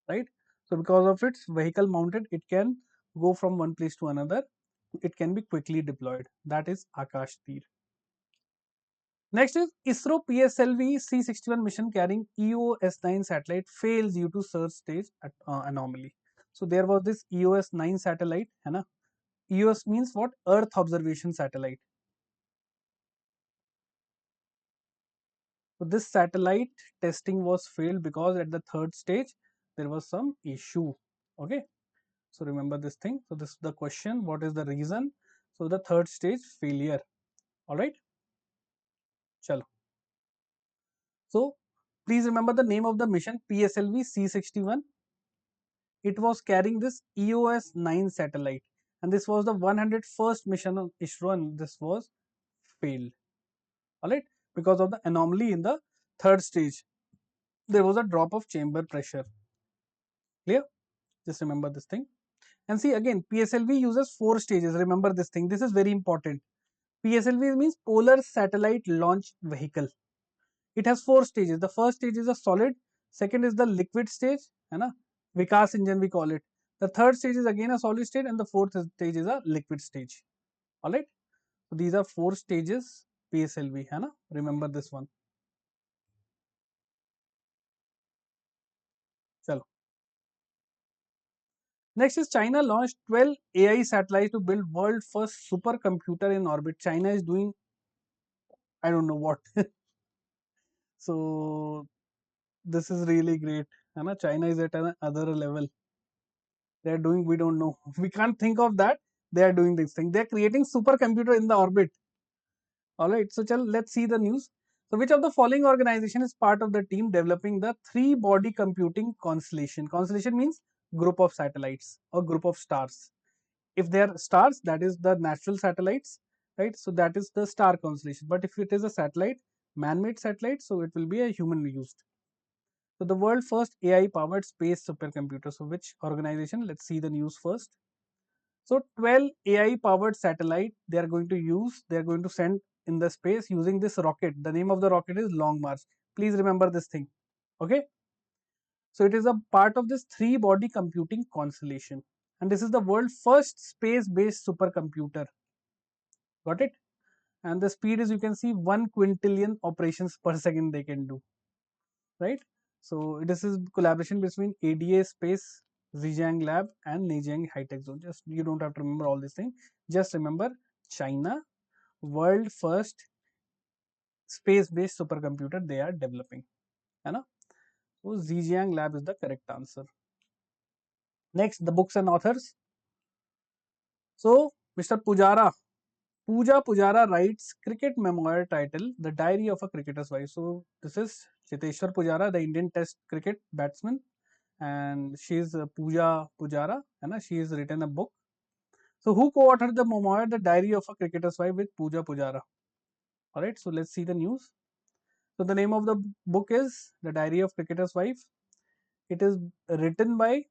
right? So because of its vehicle mounted, it can go from one place to another. It can be quickly deployed. That is Akash Tir. Next is ISRO PSLV C61 mission carrying EOS-9 satellite fails due to surge stage anomaly. So there was this EOS-9 satellite, है ना? EOS means what? Earth observation satellite. So this satellite testing was failed because at the third stage there was some issue. Okay, so remember this thing. So this is the question. What is the reason? So the third stage failure. All right. Chalo. So please remember the name of the mission PSLV C61. It was carrying this EOS-9 satellite, and this was the 101st mission of ISRO, and this was failed. All right, because of the anomaly in the third stage. There was a drop of chamber pressure. Clear? Just remember this thing. And see again, PSLV uses 4 stages. Remember this thing. This is very important. PSLV means Polar Satellite Launch Vehicle. It has 4 stages. The first stage is a solid. Second is the liquid stage. है ना? Vikas engine we call it. The third stage is again a solid state, and the fourth stage is a liquid stage. All right. So these are 4 stages PSLV. है ना? Remember this one. चलो. Next is China launched 12 AI satellites to build world first supercomputer in orbit. China is doing I don't know what. So this is really great. है ना? China is at another level. They are doing we don't know. We can't think of that. They are doing this thing. They are creating supercomputer in the orbit. All right. So let's see the news. So which of the following organization is part of the team developing the three-body computing constellation? Constellation means group of satellites or group of stars. If they are stars, that is the natural satellites, right? So that is the star constellation. But if it is a satellite, man-made satellite, so it will be a human used. So the world first AI powered space supercomputer. So which organization? Let's see the news first. So 12 AI powered satellite they are going to use. They are going to send in the space using this rocket. The name of the rocket is Long March. Please remember this thing. Okay. So it is a part of this three body computing constellation. And this is the world first space based supercomputer. Got it? And the speed is you can see 1 quintillion operations per second they can do, right? So this is collaboration between ADA Space, Zhejiang Lab, and Zhejiang High Tech Zone. Just you don't have to remember all these things. Just remember China, world first space-based supercomputer they are developing. है ना? So Zhejiang Lab is the correct answer. Next, the books and authors. So Mr. Pujara, Pooja Pujara writes cricket memoir title The Diary of a Cricketer's Wife. So this is Chiteshwar Pujara, the Indian Test cricket batsman, and she is Pooja Pujara, and she has written a book. So who co-authored the memoir The Diary of a Cricketer's Wife with Pooja Pujara? All right, so let's see the news. So the name of the book is The Diary of Cricketer's Wife. It is written by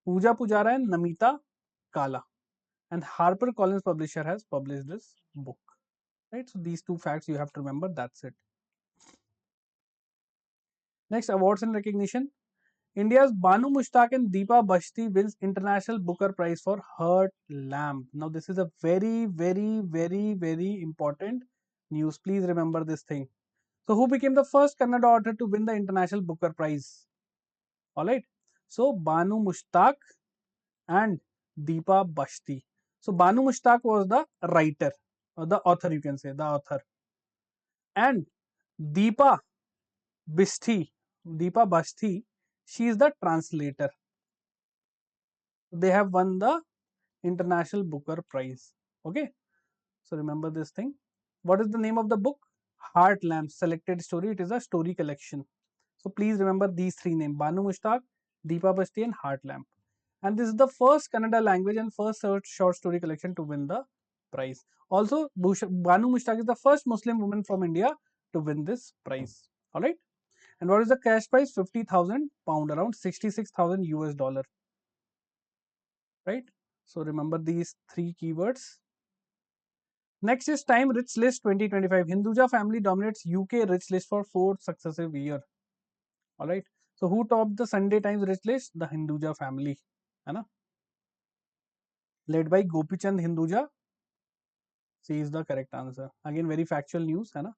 Pooja Pujara and Namita Kala, and HarperCollins publisher has published this book. Right, so these two facts you have to remember. That's it. Next, awards and recognition. India's Banu Mushtaq and Deepa Bashti wins International Booker Prize for Heart Lamb. Now, this is a very, very, very, very important news. Please remember this thing. So, who became the first Kannada author to win the International Booker Prize? All right. So, Banu Mushtaq and Deepa Bashti. So, Banu Mushtaq was the writer, or the author, you can say, the author. And Deepa Bashti, Deepa Bashti, she is the translator. They have won the International Booker Prize. Okay, so remember this thing. What is the name of the book? Heart Lamb Selected Story. It is a story collection. So please remember these three names: Banu Mushtaq, Deepa Basti, and Heart Lamb. And this is the first Kannada language and first short story collection to win the prize. Also, Banu Mushtaq is the first Muslim woman from India to win this prize. All right. And what is the cash prize? 50,000 pound, around 66,000 US dollar. Right. So remember these three keywords. Next is Time Rich List 2025. Hinduja family dominates UK Rich List for 4th successive year. All right. So who topped the Sunday Times Rich List? The Hinduja family. है ना? Led by Gopichand Hinduja. C is the correct answer. Again, very factual news. है ना?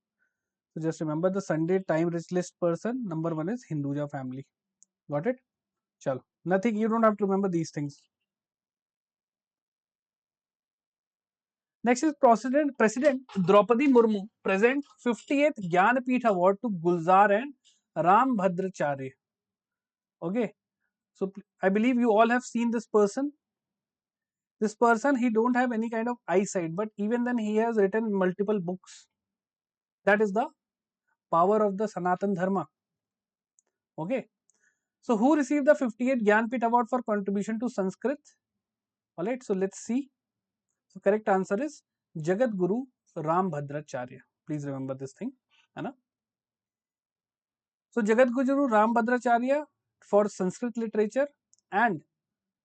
So just remember the Sunday time rich list person. Number one is Hinduja family. Got it? Chalo. Nothing. You don't have to remember these things. Next is President Draupadi Murmu present 50th Jnanapeeth Award to Gulzar and Ram Bhadracharya. Okay. So I believe you all have seen this person. This person, he don't have any kind of eyesight, but even then he has written multiple books. That is the power of the Sanatan Dharma. Okay. So who received the 58th Jnanpith Award for contribution to Sanskrit? Alright, so let's see. So correct answer is Jagat Guru Ram Bhadracharya. Please remember this thing. Hai na? So Jagat Guru Ram Bhadracharya for Sanskrit literature, and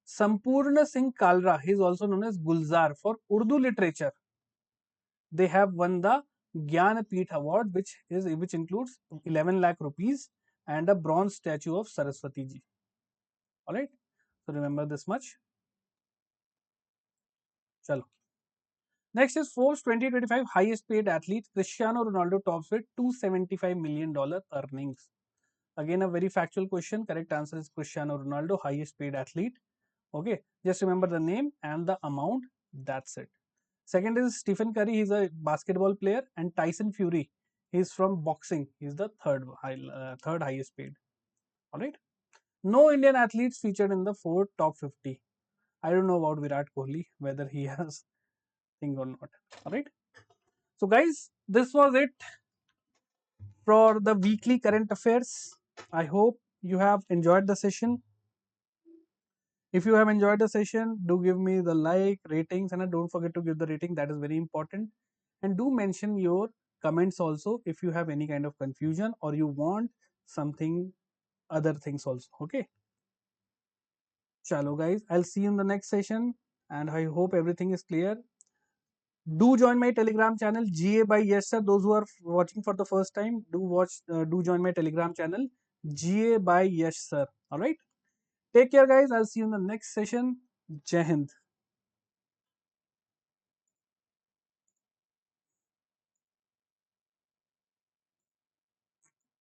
Sampurna Singh Kalra, he is also known as Gulzar, for Urdu literature. They have won the Jnanapeeth Award, which includes 11 lakh rupees and a bronze statue of Saraswati ji. Alright, so remember this much. Chalo. Next is Forbes 2025 highest paid athlete. Cristiano Ronaldo tops with $275 million earnings. Again, a very factual question. Correct answer is Cristiano Ronaldo, highest paid athlete. Okay, just remember the name and the amount. That's it. Second is Stephen Curry. He's a basketball player, and Tyson Fury. He's from boxing. He's the third highest paid. All right. No Indian athletes featured in the four top 50. I don't know about Virat Kohli, whether he has thing or not. All right. So guys, this was it for the weekly current affairs. I hope you have enjoyed the session. If you have enjoyed the session, do give me the like, ratings, and don't forget to give the rating. That is very important. And do mention your comments also if you have any kind of confusion or you want something other things also. Okay. Chalo guys, I'll see you in the next session, and I hope everything is clear. Do join my Telegram channel, GA by Yash Sir. Those who are watching for the first time, do join my Telegram channel, GA by Yash Sir. All right. Take care, guys. I'll see you in the next session. Jai Hind.